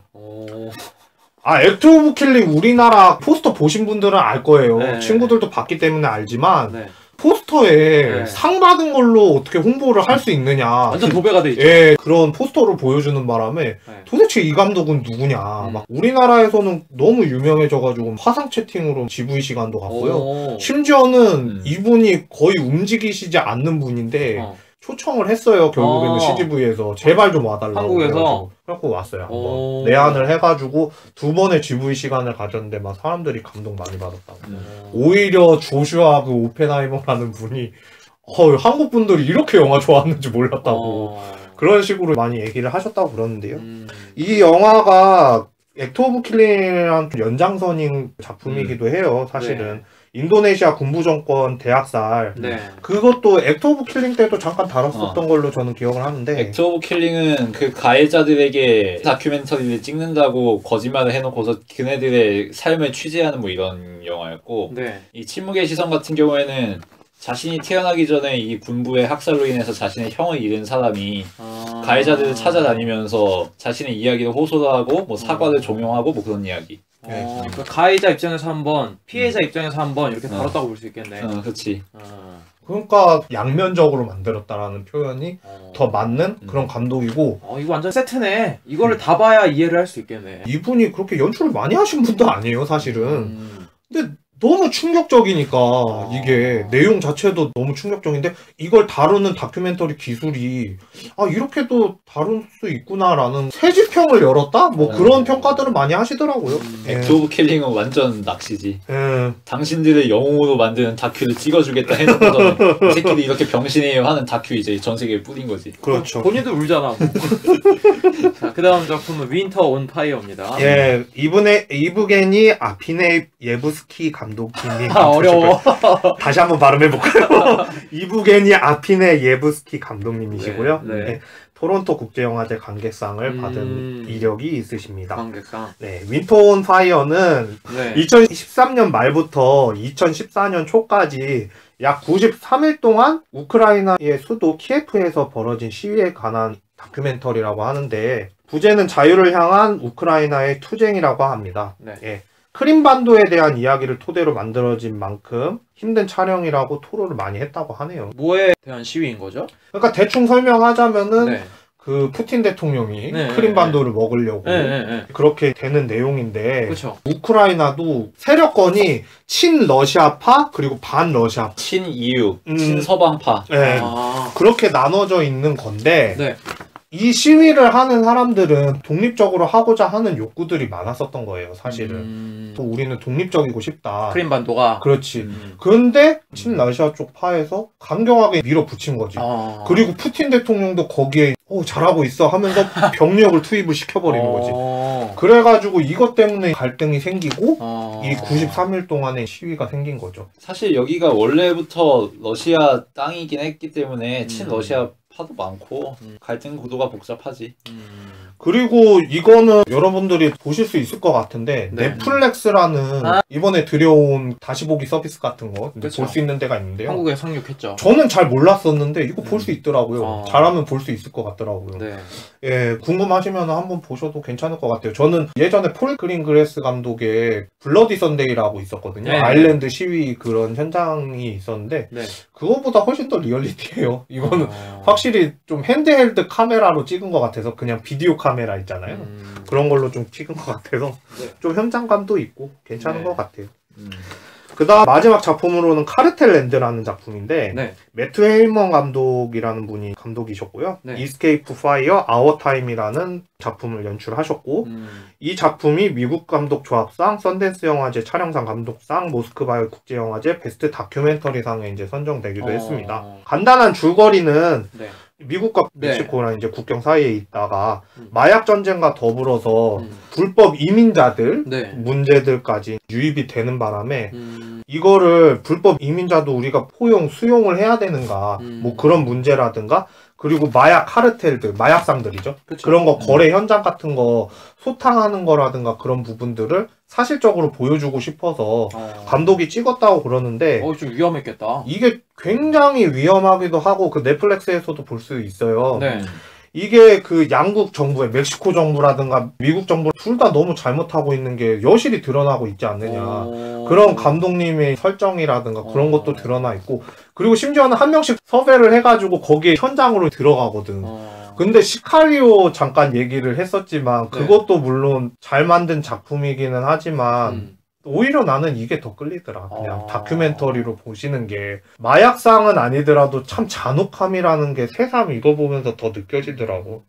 액트 오브 킬링 우리나라 포스터 보신 분들은 알 거예요. 네. 친구들도 봤기 때문에 알지만 네. 포스터에 네. 상 받은 걸로 어떻게 홍보를 할 수 있느냐. 완전 도배가 돼 있죠. 예, 그런 포스터를 보여주는 바람에 네. 도대체 이 감독은 누구냐. 막 우리나라에서는 너무 유명해져가지고 화상 채팅으로 GV 시간도 갔고요. 심지어는 이분이 거의 움직이시지 않는 분인데 초청을 했어요. 결국에는 CGV에서 제발 좀 와달라고. 한국에서? 그래갖고 왔어요. 한번 내한을 해가지고 2번의 GV 시간을 가졌는데 막 사람들이 감동 많이 받았다고. 오히려 조슈아 그 오펜하이머라는 분이 한국 분들이 이렇게 영화 좋아하는지 몰랐다고 그런 식으로 많이 얘기를 하셨다고 그러는데요. 이 영화가 액트 오브 킬링이랑 연장선인 작품이기도 해요. 사실은. 네. 인도네시아 군부정권 대학살 네. 그것도 액트 오브 킬링 때도 잠깐 다뤘었던 걸로 저는 기억을 하는데 액트 오브 킬링은 그 가해자들에게 다큐멘터리를 찍는다고 거짓말을 해놓고서 그네들의 삶을 취재하는 뭐 이런 영화였고 네. 이 침묵의 시선 같은 경우에는 자신이 태어나기 전에 이 군부의 학살로 인해서 자신의 형을 잃은 사람이 가해자들을 찾아다니면서 자신의 이야기를 호소를 하고 뭐 사과를 종용하고 뭐 그런 이야기. 그러니까 가해자 입장에서 한번, 피해자 입장에서 한번 이렇게 다뤘다고 볼 수 있겠네. 그렇지. 그러니까 양면적으로 만들었다라는 표현이 더 맞는 그런 감독이고. 이거 완전 세트네. 이거를 다 봐야 이해를 할 수 있겠네. 이분이 그렇게 연출을 많이 하신 분도 아니에요, 사실은. 근데 너무 충격적이니까 이게 내용 자체도 너무 충격적인데 이걸 다루는 다큐멘터리 기술이 이렇게도 다룰 수 있구나라는 새 지평을 열었다? 뭐 그런 평가들을 많이 하시더라고요. 액트 오브 킬링은 완전 낚시지. 당신들의 영웅으로 만드는 다큐를 찍어주겠다 해놓고서는 이 새끼들이 이렇게 병신이에요 하는 다큐 이제 전 세계에 뿌린 거지. 그렇죠. 본인도 울잖아. 자, 그 다음 작품은 윈터 온 파이어입니다. 예, 이브게니 아피네 예부스키 감독님이 어려워. 다시 한번 발음해볼까요? 이브게니 아피네 예부스키 감독님이시고요. 네, 네. 토론토 국제영화제 관객상을 받은 이력이 있으십니다. 관객상. 네, 윈터 온 파이어는 2013년 말부터 2014년 초까지 약 93일 동안 우크라이나의 수도 키예프에서 벌어진 시위에 관한 다큐멘터리라고 하는데 부제는 자유를 향한 우크라이나의 투쟁이라고 합니다. 네. 예. 크림반도에 대한 이야기를 토대로 만들어진 만큼 힘든 촬영이라고 토로를 많이 했다고 하네요. 뭐에 대한 시위인 거죠? 그러니까 대충 설명하자면은 그 푸틴 대통령이 크림반도를 먹으려고 그렇게 되는 내용인데 그쵸. 우크라이나도 세력권이 친러시아파 그리고 반러시아파 친EU, 친서방파 그렇게 나눠져 있는 건데 이 시위를 하는 사람들은 독립적으로 하고자 하는 욕구들이 많았었던 거예요, 사실은. 또 우리는 독립적이고 싶다. 크림반도가? 그렇지. 그런데 친러시아 쪽 파에서 강경하게 밀어붙인 거지. 그리고 푸틴 대통령도 거기에 잘하고 있어 하면서 병력을 투입을 시켜버리는 거지. 그래가지고 이것 때문에 갈등이 생기고 이 93일 동안의 시위가 생긴 거죠. 사실 여기가 원래부터 러시아 땅이긴 했기 때문에 친러시아 파도 많고 갈등 구도가 복잡하지. 그리고 이거는 여러분들이 보실 수 있을 것 같은데 넷플릭스라는 이번에 들여온 다시 보기 서비스 같은 거 볼 수 있는 데가 있는데요. 한국에 상륙했죠. 저는 잘 몰랐었는데 이거 볼 수 있더라고요. 잘하면 볼 수 있을 것 같더라고요. 예, 궁금하시면 한번 보셔도 괜찮을 것 같아요. 저는 예전에 폴 그린그래스 감독의 블러디 선데이라고 있었거든요. 아일랜드 시위 그런 현장이 있었는데 그거보다 훨씬 더 리얼리티예요. 이거는 확실히 좀 핸드헬드 카메라로 찍은 것 같아서 그냥 비디오 카메라 있잖아요. 그런 걸로 좀 찍은 것 같아서 좀 현장감도 있고 괜찮은 것 같아요. 그 다음 마지막 작품으로는 카르텔랜드라는 작품인데 매튜 헤이먼 감독이라는 분이 감독이셨고요. 이스케이프 파이어 아워 타임이라는 작품을 연출하셨고 이 작품이 미국 감독 조합상, 썬댄스 영화제 촬영상 감독상, 모스크바 국제영화제 베스트 다큐멘터리상에 이제 선정되기도 했습니다. 간단한 줄거리는 미국과 멕시코랑 이제 국경 사이에 있다가 마약 전쟁과 더불어서 불법 이민자들 문제들까지 유입이 되는 바람에 이거를 불법 이민자도 우리가 포용, 수용을 해야 되는가 뭐 그런 문제라든가 그리고 마약 카르텔들, 마약상들이죠. 그쵸. 그런 거 거래 현장 같은 거 소탕하는 거라든가 그런 부분들을 사실적으로 보여주고 싶어서 감독이 찍었다고 그러는데 좀 위험했겠다. 이게 굉장히 위험하기도 하고 그 넷플릭스에서도 볼 수 있어요. 네. 이게 그 양국 정부의 멕시코 정부라든가 미국 정부 둘 다 너무 잘못하고 있는 게 여실히 드러나고 있지 않느냐. 그런 감독님의 설정이라든가 그런 것도 드러나 있고, 그리고 심지어는 한 명씩 섭외를 해가지고 거기에 현장으로 들어가거든. 근데 시카리오 잠깐 얘기를 했었지만 그것도 물론 잘 만든 작품이기는 하지만 오히려 나는 이게 더 끌리더라. 그냥 다큐멘터리로 보시는 게 마약상은 아니더라도 참 잔혹함이라는 게 새삼 이거 보면서 더 느껴지더라고.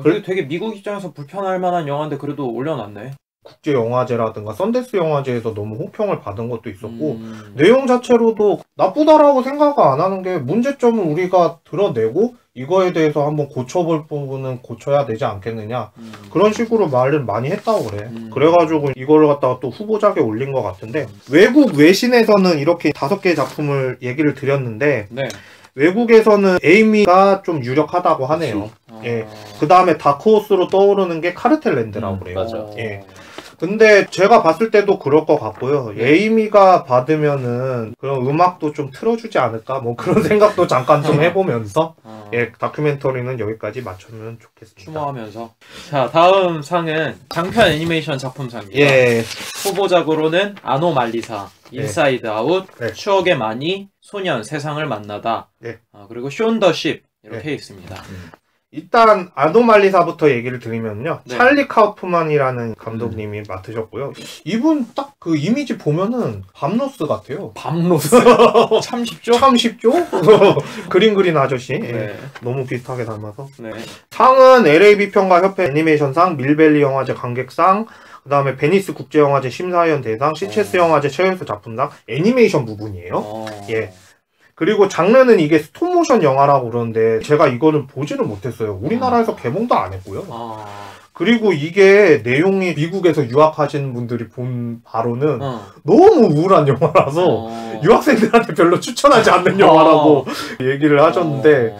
그래 되게 미국 입장에서 불편할 만한 영화인데 그래도 올려놨네. 국제영화제라든가 썬댄스 영화제에서 너무 호평을 받은 것도 있었고 내용 자체로도 나쁘다라고 생각 안 하는 게 문제점을 우리가 드러내고 이거에 대해서 한번 고쳐볼 부분은 고쳐야 되지 않겠느냐 그런 식으로 말을 많이 했다고 그래. 그래가지고 이걸 갖다가 또 후보작에 올린 것 같은데 외국 외신에서는 이렇게 5개의 작품을 얘기를 드렸는데 네. 외국에서는 에이미가 좀 유력하다고 하네요. 예. 그 다음에 다크호스로 떠오르는 게 카르텔랜드라고 그래요. 맞아. 예. 근데 제가 봤을 때도 그럴 것 같고요. 에이미가 받으면은 그런 음악도 좀 틀어주지 않을까? 뭐 그런 생각도 잠깐 좀 해보면서 예, 다큐멘터리는 여기까지 맞추면 좋겠습니다. 추모하면서. 자, 다음 상은 장편 애니메이션 작품상입니다. 예. 후보작으로는 아노말리사, 인사이드 아웃, 추억의 많이, 소년, 세상을 만나다, 그리고 쇼온 더 십 이렇게 있습니다. 일단 아노말리사부터 얘기를 드리면요. 네. 찰리 카우프만이라는 감독님이 맡으셨고요. 이분 딱 그 이미지 보면은 밤로스 같아요. 밤로스? 참 쉽죠? 참 쉽죠? 그림 그린 아저씨. 네. 예. 너무 비슷하게 닮아서. 네. 상은 LA 비평가협회 애니메이션상, 밀벨리 영화제 관객상, 그 다음에 베니스 국제영화제 심사위원 대상, 시체스 영화제 최연소 작품상, 애니메이션 부분이에요. 예. 그리고 장르는 이게 스톱모션 영화라고 그러는데 제가 이거는 보지를 못했어요. 우리나라에서 개봉도 안 했고요. 그리고 이게 내용이 미국에서 유학하신 분들이 본 바로는 너무 우울한 영화라서 유학생들한테 별로 추천하지 않는 영화라고 얘기를 하셨는데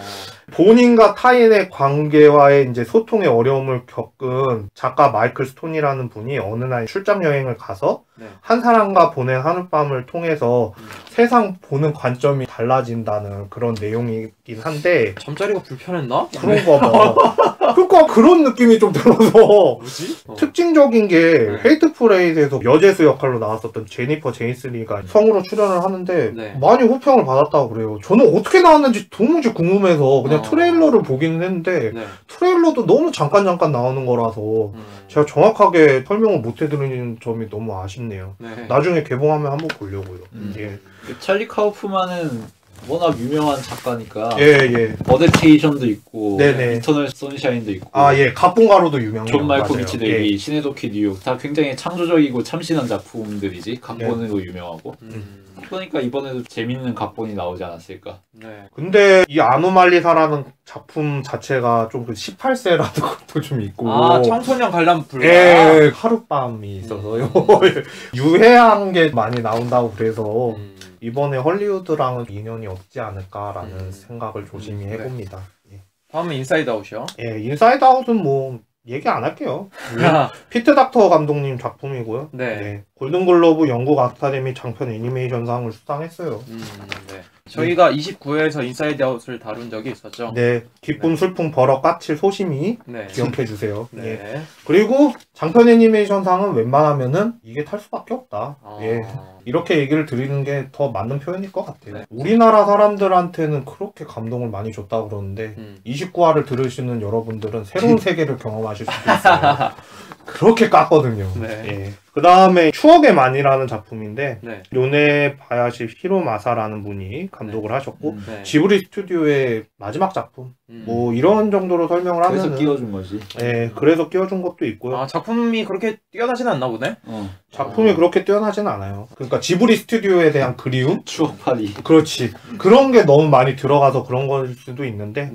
본인과 타인의 관계와의 이제 소통의 어려움을 겪은 작가 마이클 스톤이라는 분이 어느 날 출장 여행을 가서 한 사람과 보낸 하룻밤을 통해서 세상 보는 관점이 달라진다는 그런 내용이긴 한데 잠자리가 불편했나? 그런가 봐. 그러니까 그런 느낌이 좀 들어서 뭐지? 특징적인 게 헤이트 프레이드에서 여제수 역할로 나왔었던 제니퍼 제이슨리가 성우로 출연을 하는데 많이 호평을 받았다고 그래요. 저는 어떻게 나왔는지 도무지 궁금해서 그냥 트레일러를 보긴 했는데 트레일러도 너무 잠깐 나오는 거라서 제가 정확하게 설명을 못 해드리는 점이 너무 아쉽네요. 나중에 개봉하면 한번 보려고요. 예. 찰리 카우프만은 워낙 유명한 작가니까 예. 어댑테이션도 있고 네네. 이터널 선샤인도 있고 예. 각본가로도 유명해요. 존 말코비치 데뷔, 시네도키 뉴욕 다 굉장히 창조적이고 참신한 작품들이지. 각본으로 유명하고 그러니까 이번에도 재밌는 각본이 나오지 않았을까. 근데 이 아노말리사라는 작품 자체가 좀 그 18세라는 것도 좀 있고 청소년 관람 불가. 예, 하룻밤이 있어서요. 유해한 게 많이 나온다고 그래서 이번에 헐리우드랑은 인연이 없지 않을까라는 생각을 조심히 해봅니다. 예. 다음은 인사이드 아웃이요? 예, 인사이드 아웃은 뭐 얘기 안 할게요. 피트 닥터 감독님 작품이고요. 네. 골든글로브 영국 아카데미 장편 애니메이션상을 수상했어요. 네. 저희가 29회에서 인사이드 아웃을 다룬 적이 있었죠. 네. 기쁨, 슬픔, 버럭, 까칠, 소심이 기억해주세요. 예. 그리고 장편 애니메이션상은 웬만하면은 이게 탈 수밖에 없다. 예. 이렇게 얘기를 드리는 게 더 맞는 표현일 것 같아요. 우리나라 사람들한테는 그렇게 감동을 많이 줬다고 그러는데 29화를 들으시는 여러분들은 새로운 세계를 경험하실 수도 있어요. 그렇게 깠거든요. 예. 그 다음에 추억의 많이라는 작품인데 요네 바야시 히로마사라는 분이 감독을 하셨고 지브리 스튜디오의 마지막 작품 뭐 이런 정도로 설명을 하면은 그래서 끼워준 거지. 예, 그래서 끼워준 것도 있고요. 작품이 그렇게 뛰어나지는 않나 보네. 작품이 그렇게 뛰어나지는 않아요. 그러니까 지브리 스튜디오에 대한 그리움, 추억팔이. 그렇지. 그런 게 너무 많이 들어가서 그런 걸 수도 있는데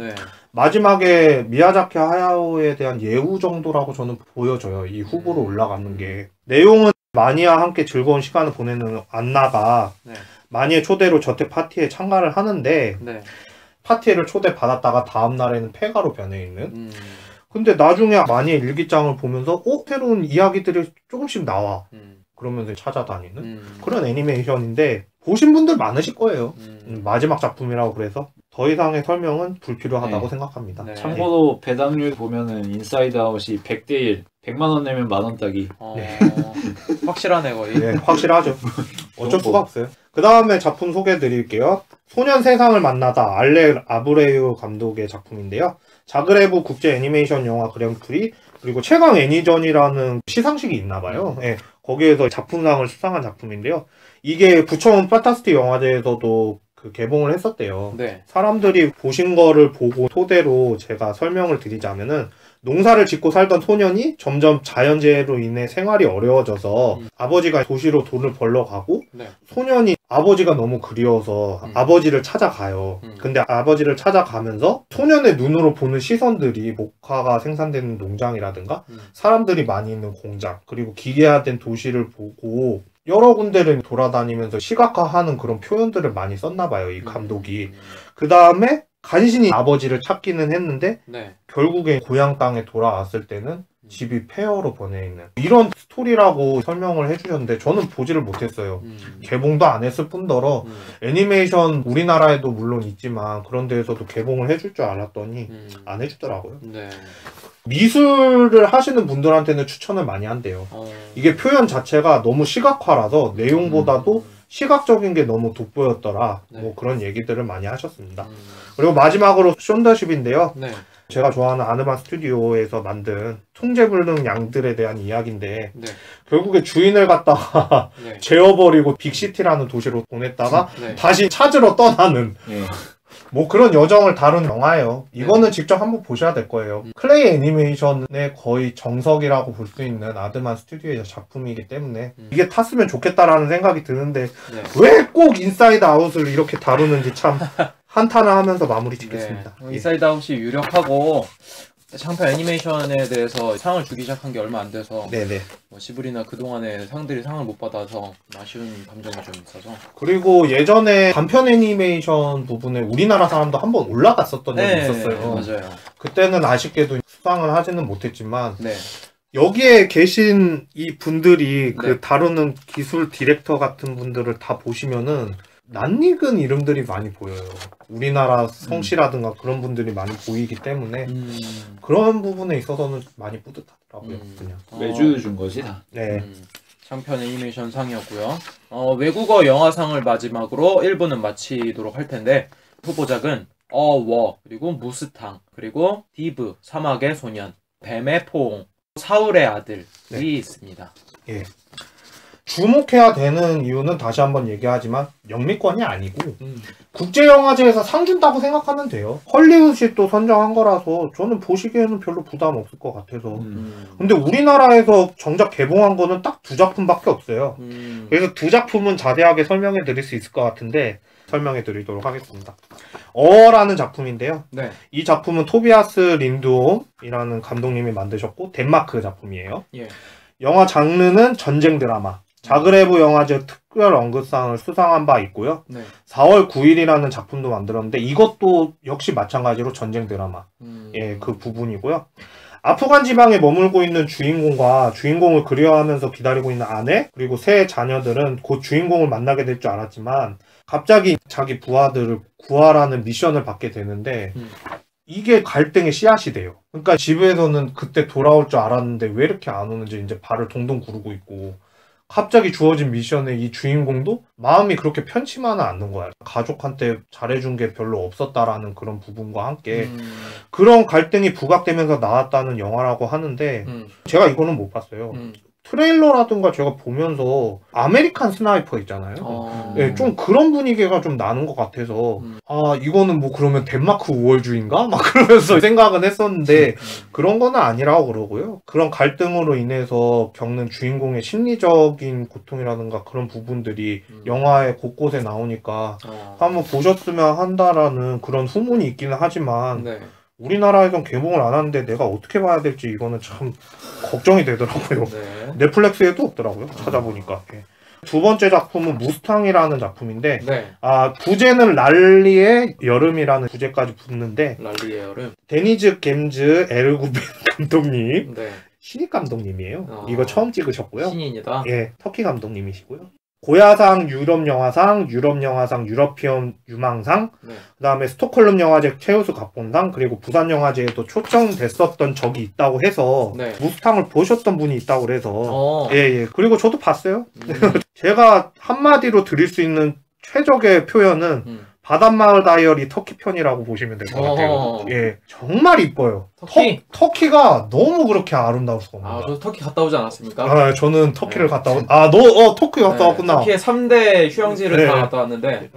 마지막에 미야자키 하야오에 대한 예우 정도라고 저는 보여져요. 이 후보로 올라가는 게. 내용은 마니와 함께 즐거운 시간을 보내는 안나가 마니의 초대로 저택 파티에 참가를 하는데 파티를 초대받았다가 다음날에는 폐가로 변해 있는. 근데 나중에 만일 일기장을 보면서 새로운 이야기들이 조금씩 나와. 그러면서 찾아다니는 그런 애니메이션인데 보신 분들 많으실 거예요. 마지막 작품이라고 그래서 더 이상의 설명은 불필요하다고 생각합니다. 네. 참고로 배당률 보면은 인사이드 아웃이 100대 1, 100만 원 내면 만 원 따기. 네. 확실하네 거의. 네, 확실하죠. 어쩔 수가 없어요. 그 다음에 작품 소개해 드릴게요. 소년 세상을 만나다 알레 아브레우 감독의 작품인데요. 자그레브 국제 애니메이션 영화 그랑프리 그리고 최강 애니전이라는 시상식이 있나봐요. 네, 거기에서 작품상을 수상한 작품인데요. 이게 부천 판타스틱 영화제에서도 개봉을 했었대요. 네. 사람들이 보신 거를 보고 토대로 제가 설명을 드리자면은 농사를 짓고 살던 소년이 점점 자연재해로 인해 생활이 어려워져서 아버지가 도시로 돈을 벌러 가고 네. 소년이 아버지가 너무 그리워서 아버지를 찾아가요. 근데 아버지를 찾아가면서 소년의 눈으로 보는 시선들이 목화가 생산되는 농장이라든가 사람들이 많이 있는 공장 그리고 기계화된 도시를 보고 여러 군데를 돌아다니면서 시각화하는 그런 표현들을 많이 썼나 봐요, 이 감독이. 그 다음에 간신히 아버지를 찾기는 했는데 네. 결국에 고향 땅에 돌아왔을 때는 집이 폐허로 변해 있는 이런 스토리라고 설명을 해주셨는데 저는 보지를 못했어요. 개봉도 안 했을 뿐더러 애니메이션 우리나라에도 물론 있지만 그런 데에서도 개봉을 해줄 줄 알았더니 안 해주더라고요. 네. 미술을 하시는 분들한테는 추천을 많이 한대요. 이게 표현 자체가 너무 시각화라서 내용보다도 시각적인 게 너무 돋보였더라. 네. 뭐 그런 얘기들을 많이 하셨습니다. 그리고 마지막으로 션더십인데요. 네. 제가 좋아하는 아르마 스튜디오에서 만든 통제불능 양들에 대한 이야기인데 네. 결국에 주인을 갖다가 네. 재워버리고 빅시티라는 도시로 보냈다가 네. 다시 찾으러 떠나는 뭐 그런 여정을 다룬 영화예요. 이거는 직접 한번 보셔야 될 거예요. 클레이 애니메이션의 거의 정석이라고 볼 수 있는 아드만 스튜디오의 작품이기 때문에 이게 탔으면 좋겠다라는 생각이 드는데 왜 꼭 인사이드 아웃을 이렇게 다루는지 참 한탄을 하면서 마무리 짓겠습니다. 네. 인사이드 아웃이 유력하고 장편 애니메이션에 대해서 상을 주기 시작한 게 얼마 안 돼서 네네. 뭐 시브리나 그동안에 상들이 상을 못 받아서 아쉬운 감정이 좀 있어서 그리고 예전에 단편 애니메이션 부분에 우리나라 사람도 한번 올라갔었던 적이 있었어요. 맞아요. 그때는 아쉽게도 수상을 하지는 못했지만 네. 여기에 계신 이 분들이 네. 그 다루는 기술 디렉터 같은 분들을 다 보시면은 낯익은 이름들이 많이 보여요. 우리나라 성씨라든가 그런 분들이 많이 보이기 때문에 그런 부분에 있어서는 많이 뿌듯하더라고요. 그냥 매주 준 거지 다. 네. 장편 애니메이션 상이었고요. 외국어 영화상을 마지막으로 1부는 마치도록 할 텐데 후보작은 어워 그리고 무스탕 그리고 디브 사막의 소년 뱀의 포옹 사울의 아들이 있습니다. 예. 주목해야 되는 이유는 다시 한번 얘기하지만 영미권이 아니고 국제영화제에서 상 준다고 생각하면 돼요. 헐리우드이 또 선정한 거라서 저는 보시기에는 별로 부담 없을 것 같아서 근데 우리나라에서 정작 개봉한 거는 딱 2작품밖에 없어요. 그래서 2작품은 자세하게 설명해 드릴 수 있을 것 같은데 설명해 드리도록 하겠습니다. 어라는 작품인데요. 네. 이 작품은 토비아스 린드홈이라는 감독님이 만드셨고 덴마크 작품이에요. 예. 영화 장르는 전쟁 드라마. 자그레브 영화제 특별 언급상을 수상한 바 있고요. 네. 4월 9일이라는 작품도 만들었는데 이것도 역시 마찬가지로 전쟁 드라마. 예, 그 부분이고요. 아프간 지방에 머물고 있는 주인공과 주인공을 그리워하면서 기다리고 있는 아내 그리고 세 자녀들은 곧 주인공을 만나게 될 줄 알았지만 갑자기 자기 부하들을 구하라는 미션을 받게 되는데 이게 갈등의 씨앗이 돼요. 그러니까 집에서는 그때 돌아올 줄 알았는데 왜 이렇게 안 오는지 이제 발을 동동 구르고 있고 갑자기 주어진 미션에 이 주인공도 마음이 그렇게 편치만은 않는 거야. 가족한테 잘해준 게 별로 없었다라는 그런 부분과 함께 그런 갈등이 부각되면서 나왔다는 영화라고 하는데 제가 이거는 못 봤어요. 트레일러라든가 제가 보면서 아메리칸 스나이퍼 있잖아요. 네, 좀 그런 분위기가 좀 나는 것 같아서 아 이거는 뭐 그러면 덴마크 우월주의인가? 막 그러면서 생각은 했었는데 그런 거는 아니라고 그러고요. 그런 갈등으로 인해서 겪는 주인공의 심리적인 고통이라든가 그런 부분들이 영화의 곳곳에 나오니까 한번 보셨으면 한다라는 그런 후문이 있기는 하지만 네. 우리나라에선 개봉을 안 하는데 내가 어떻게 봐야 될지 이거는 참 걱정이 되더라고요. 넷플릭스에도 없더라고요. 찾아보니까. 예. 두 번째 작품은 무스탕이라는 작품인데 네. 부제는 랄리의 여름이라는 부제까지 붙는데 랄리의 여름. 데니즈 겜즈 에르구벤 감독님. 네. 신입 감독님이에요. 이거 처음 찍으셨고요. 신인이다. 예, 터키 감독님이시고요. 고야상 유럽 영화상, 유러피언 유망상, 네. 그다음에 스톡홀름 영화제 최우수 각본상, 그리고 부산 영화제에도 초청됐었던 적이 있다고 해서 네. 무스탕을 보셨던 분이 있다고 그래서 예. 그리고 저도 봤어요. 제가 한마디로 드릴 수 있는 최적의 표현은 바닷마을 다이어리 터키 편이라고 보시면 될 것 같아요. 예, 정말 이뻐요. 터키가 너무 그렇게 아름다울 수가 없는 거예요. 저 터키 갔다 오지 않았습니까? 저는 터키를 갔다 터키 갔다 왔구나. 터키의 3대 휴양지를 다 갔다 왔는데,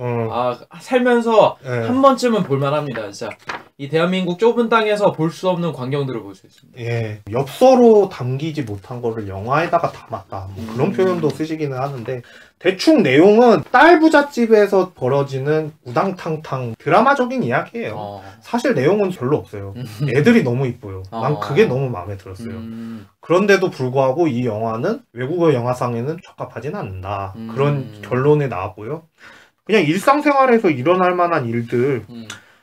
살면서 한 번쯤은 볼만합니다, 진짜. 이 대한민국 좁은 땅에서 볼 수 없는 광경들을 볼 수 있습니다. 예, 엽서로 담기지 못한 거를 영화에다가 담았다. 뭐 그런 표현도 쓰시기는 하는데, 대충 내용은 딸 부잣집에서 벌어지는 우당탕탕 드라마적인 이야기예요. 사실 내용은 별로 없어요. 애들이 너무 이뻐요. 난 그게 너무 마음에 들었어요. 그런데도 불구하고 이 영화는 외국어 영화상에는 적합하진 않는다. 그런 결론에 나왔고요. 그냥 일상생활에서 일어날 만한 일들,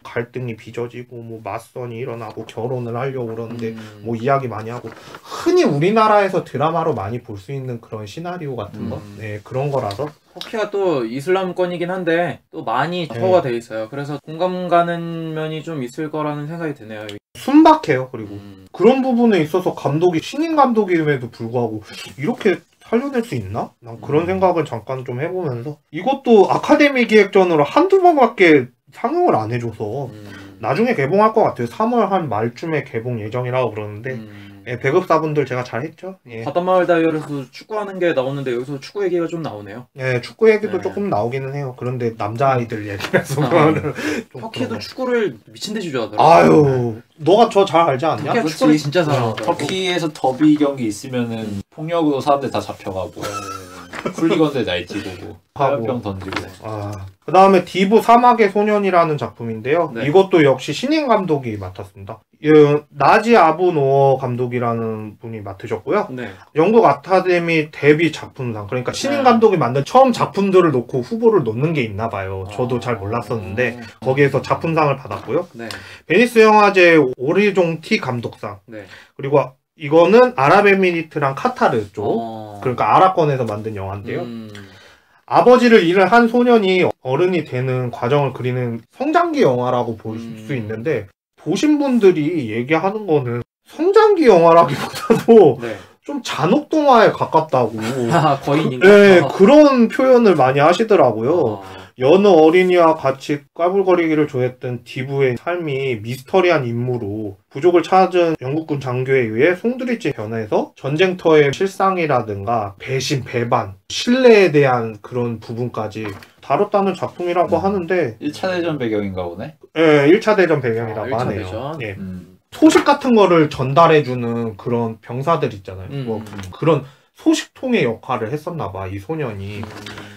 갈등이 빚어지고 뭐 맞선이 일어나고 결혼을 하려고 그러는데 뭐 이야기 많이 하고 흔히 우리나라에서 드라마로 많이 볼 수 있는 그런 시나리오 같은 거 그런 거라서 터키가 또 이슬람권이긴 한데 또 많이 처우가 돼 있어요. 그래서 공감 가는 면이 좀 있을 거라는 생각이 드네요. 순박해요. 그리고 그런 부분에 있어서 감독이 신인 감독임에도 불구하고 이렇게 살려낼 수 있나? 난 그런 생각을 잠깐 좀 해보면서 이것도 아카데미 기획전으로 한두 번밖에 상영을 안 해줘서 나중에 개봉할 것 같아요. 3월 한 말쯤에 개봉 예정이라고 그러는데 배급사분들 제가 잘했죠. 바닷마을 다이어리에서 축구하는 게 나오는데 여기서 축구 얘기가 좀 나오네요. 축구 얘기도 조금 나오기는 해요. 그런데 남자아이들 얘기라서 터키도 축구를 미친듯이 좋아하더라고요. 아유, 너가 저 잘 알지 않냐? 터키가 축구를 진짜 잘하더라고. 터키에서 더비 경기 있으면은 폭력으로 사람들 다 잡혀가고 훌리건들 날뛰고 화염병 던지고. 그 다음에 디브 사막의 소년이라는 작품인데요. 이것도 역시 신인 감독이 맡았습니다. 나지 아부 노어 감독이라는 분이 맡으셨고요. 영국 아카데미 데뷔 작품상, 그러니까 신인 감독이 만든 처음 작품들을 놓고 후보를 놓는 게 있나 봐요. 저도 잘 몰랐었는데 거기에서 작품상을 받았고요. 베니스 영화제 오리종티 감독상, 그리고 이거는 아랍에미리트랑 카타르 쪽, 그러니까 아랍권에서 만든 영화인데요. 아버지를 잃은 한 소년이 어른이 되는 과정을 그리는 성장기 영화라고 볼 수 있는데, 보신 분들이 얘기하는 거는 성장기 영화라기보다도 좀 잔혹동화에 가깝다고. 거인인가? 그런 표현을 많이 하시더라고요. 여느 어린이와 같이 까불거리기를 좋아했던 디브의 삶이 미스터리한 임무로 부족을 찾은 영국군 장교에 의해 송두리째 변해서 전쟁터의 실상이라든가 배신, 배반, 신뢰에 대한 그런 부분까지 다뤘다는 작품이라고 하는데 1차 대전 배경인가 보네? 1차 대전 배경이라고 하네요. 소식 같은 거를 전달해주는 그런 병사들 있잖아요. 뭐 그런 소식통의 역할을 했었나 봐, 이 소년이.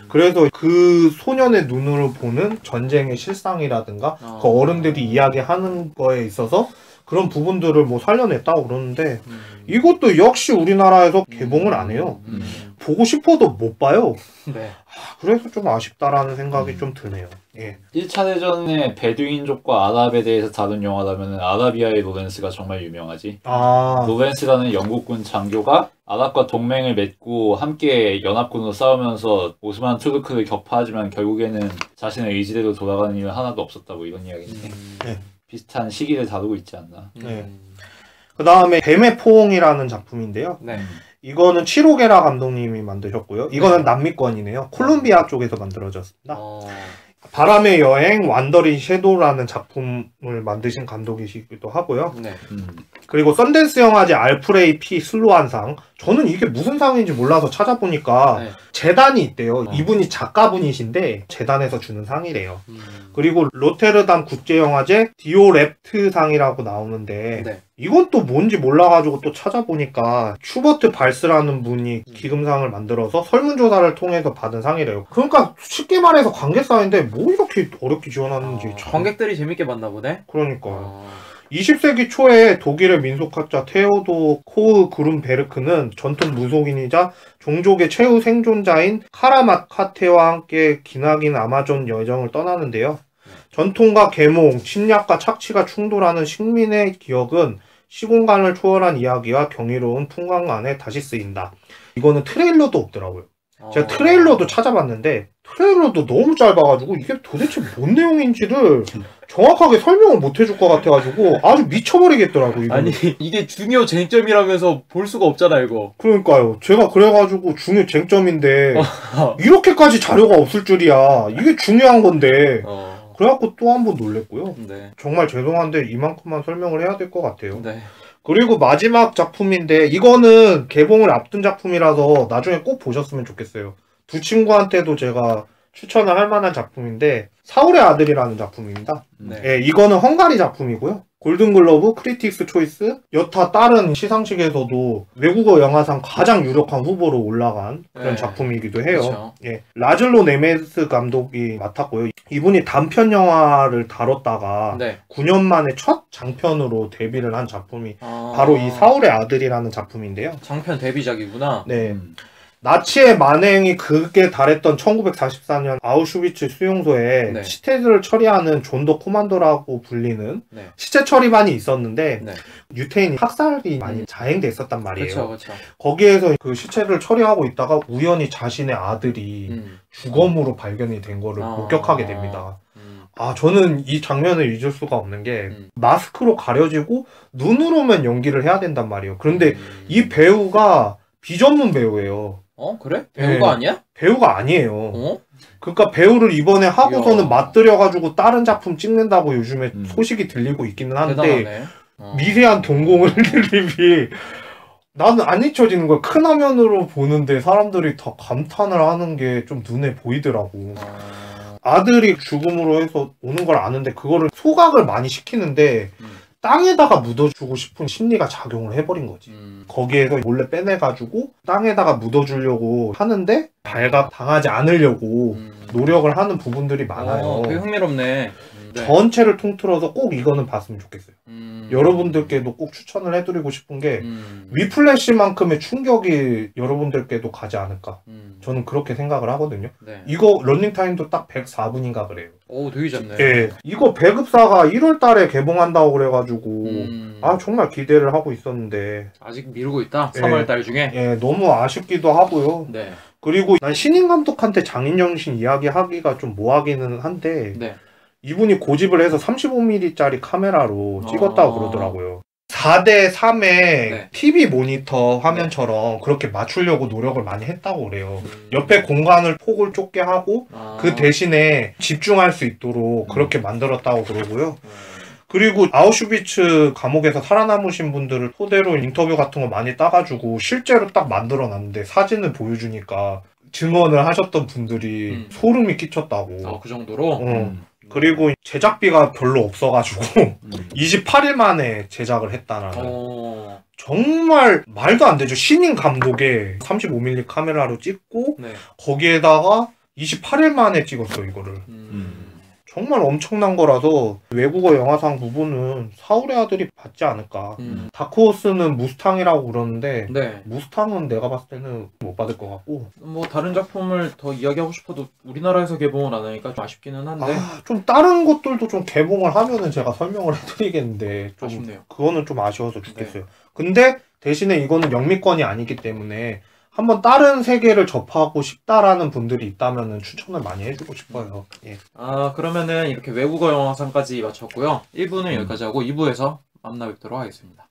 그래서 그 소년의 눈으로 보는 전쟁의 실상이라든가 그 어른들이 이야기하는 거에 있어서 그런 부분들을 뭐 살려냈다고 그러는데 이것도 역시 우리나라에서 개봉을 안 해요. 보고 싶어도 못 봐요. 그래서 좀 아쉽다라는 생각이 좀 드네요. 1차 대전의 베두인족과 아랍에 대해서 다룬 영화라면 아라비아의 로렌스가 정말 유명하지. 로렌스라는 영국군 장교가 아랍과 동맹을 맺고 함께 연합군으로 싸우면서 오스만 투르크를 격파하지만 결국에는 자신의 의지대로 돌아가는 일은 하나도 없었다고 이런 이야기인데 비슷한 시기를 다루고 있지 않나. 그 다음에 뱀의 포옹이라는 작품인데요. 이거는 치로게라 감독님이 만드셨고요. 이거는 남미권이네요. 콜롬비아 쪽에서 만들어졌습니다. 바람의 여행, 완더린 섀도우라는 작품을 만드신 감독이시기도 하고요. 그리고 썬댄스 영화제 알프레이 피 슬로안상. 저는 이게 무슨 상인지 몰라서 찾아보니까 재단이 있대요. 이분이 작가분이신데 재단에서 주는 상이래요. 그리고 로테르담 국제영화제 디오랩트상이라고 나오는데 이건 또 뭔지 몰라가지고 또 찾아보니까 슈버트 발스라는 분이 기금상을 만들어서 설문조사를 통해서 받은 상이래요. 그러니까 쉽게 말해서 관계상인데 뭐 이렇게 어렵게 지원하는지 관객들이 재밌게 봤나 보네? 그러니까 20세기 초에 독일의 민속학자 테오도 코흐 그룬베르크는 전통 무속인이자 종족의 최후 생존자인 카라마카테와 함께 기나긴 아마존 여정을 떠나는데요. 전통과 계몽, 침략과 착취가 충돌하는 식민의 기억은 시공간을 초월한 이야기와 경이로운 풍광 안에 다시 쓰인다. 이거는 트레일러도 없더라고요. 제가 트레일러도 찾아봤는데 트레일러도 너무 짧아가지고 이게 도대체 뭔 내용인지를 정확하게 설명을 못 해줄 것 같아가지고 아주 미쳐버리겠더라고요. 이거는. 아니 이게 중요 쟁점이라면서 볼 수가 없잖아 이거. 그러니까요. 제가 그래가지고 중요 쟁점인데 이렇게까지 자료가 없을 줄이야. 이게 중요한 건데 그래갖고 또 한 번 놀랬고요. 네. 정말 죄송한데 이만큼만 설명을 해야 될 것 같아요. 네. 그리고 마지막 작품인데 이거는 개봉을 앞둔 작품이라서 나중에 꼭 보셨으면 좋겠어요. 두 친구한테도 제가 추천을 할 만한 작품인데 사울의 아들이라는 작품입니다. 네. 예, 이거는 헝가리 작품이고요. 골든글러브, 크리틱스 초이스, 여타 다른 시상식에서도 외국어 영화상 가장 유력한 후보로 올라간 그런 작품이기도 해요. 그쵸. 예, 라즐로 네메스 감독이 맡았고요. 이분이 단편 영화를 다뤘다가 9년 만에 첫 장편으로 데뷔를 한 작품이 바로 이 사울의 아들이라는 작품인데요. 장편 데뷔작이구나. 네. 나치의 만행이 극에 달했던 1944년 아우슈비츠 수용소에 시체들을 처리하는 존더 코만도라고 불리는 시체 처리반이 있었는데 유태인 학살이 많이 자행됐었단 말이에요. 그쵸. 거기에서 그 시체를 처리하고 있다가 우연히 자신의 아들이 주검으로 발견이 된 거를 목격하게 됩니다. 저는 이 장면을 잊을 수가 없는 게 마스크로 가려지고 눈으로만 연기를 해야 된단 말이에요. 그런데 이 배우가 비전문 배우예요. 그래? 배우가 아니야? 배우가 아니에요. 그러니까 배우를 이번에 하고서는 맞들여가지고 다른 작품 찍는다고 요즘에 소식이 들리고 있기는 한데 대단하네. 미세한 동공을 들림이 나는 안 잊혀지는 거야. 큰 화면으로 보는데 사람들이 다 감탄을 하는 게 좀 눈에 보이더라고. 아들이 죽음으로 해서 오는 걸 아는데 그거를 소각을 많이 시키는데 땅에다가 묻어주고 싶은 심리가 작용을 해버린 거지. 거기에서 몰래 빼내가지고 땅에다가 묻어주려고 하는데 발각 당하지 않으려고 노력을 하는 부분들이 많아요. 되게 흥미롭네. 전체를 통틀어서 꼭 이거는 봤으면 좋겠어요. 여러분들께도 꼭 추천을 해드리고 싶은 게 위플래시만큼의 충격이 여러분들께도 가지 않을까. 저는 그렇게 생각을 하거든요. 이거 런닝타임도 딱 104분인가 그래요. 오, 되게 짧네. 예, 이거 배급사가 1월 달에 개봉한다고 그래가지고 정말 기대를 하고 있었는데 아직 미루고 있다? 3월 달 중에? 예, 너무 아쉽기도 하고요. 그리고 난 신인 감독한테 장인영신 이야기하기가 좀 뭐하기는 한데 이분이 고집을 해서 35mm짜리 카메라로 찍었다고 그러더라고요. 4:3의 TV 모니터 화면처럼 그렇게 맞추려고 노력을 많이 했다고 그래요. 옆에 공간을 폭을 좁게 하고 그 대신에 집중할 수 있도록 그렇게 만들었다고 그러고요. 그리고 아우슈비츠 감옥에서 살아남으신 분들을 토대로 인터뷰 같은 거 많이 따가지고 실제로 딱 만들어놨는데 사진을 보여주니까 증언을 하셨던 분들이 소름이 끼쳤다고. 그 정도로? 그리고 제작비가 별로 없어가지고 28일 만에 제작을 했다는 정말 말도 안 되죠. 신인 감독에 35mm 카메라로 찍고 거기에다가 28일 만에 찍었어 이거를. 정말 엄청난 거라서 외국어 영화상 부분은 사울의 아들이 받지 않을까. 다크호스는 무스탕이라고 그러는데 무스탕은 내가 봤을 때는 못 받을 것 같고 뭐 다른 작품을 더 이야기하고 싶어도 우리나라에서 개봉을 안 하니까 좀 아쉽기는 한데 좀 다른 것들도 좀 개봉을 하면은 제가 설명을 해드리겠는데 좀 아쉽네요. 그거는 좀 아쉬워서 죽겠어요. 근데 대신에 이거는 영미권이 아니기 때문에 한번 다른 세계를 접하고 싶다라는 분들이 있다면 추천을 많이 해주고 싶어요. 그러면은 이렇게 외국어 영화상까지 마쳤고요. 1부는 여기까지 하고 2부에서 만나 뵙도록 하겠습니다.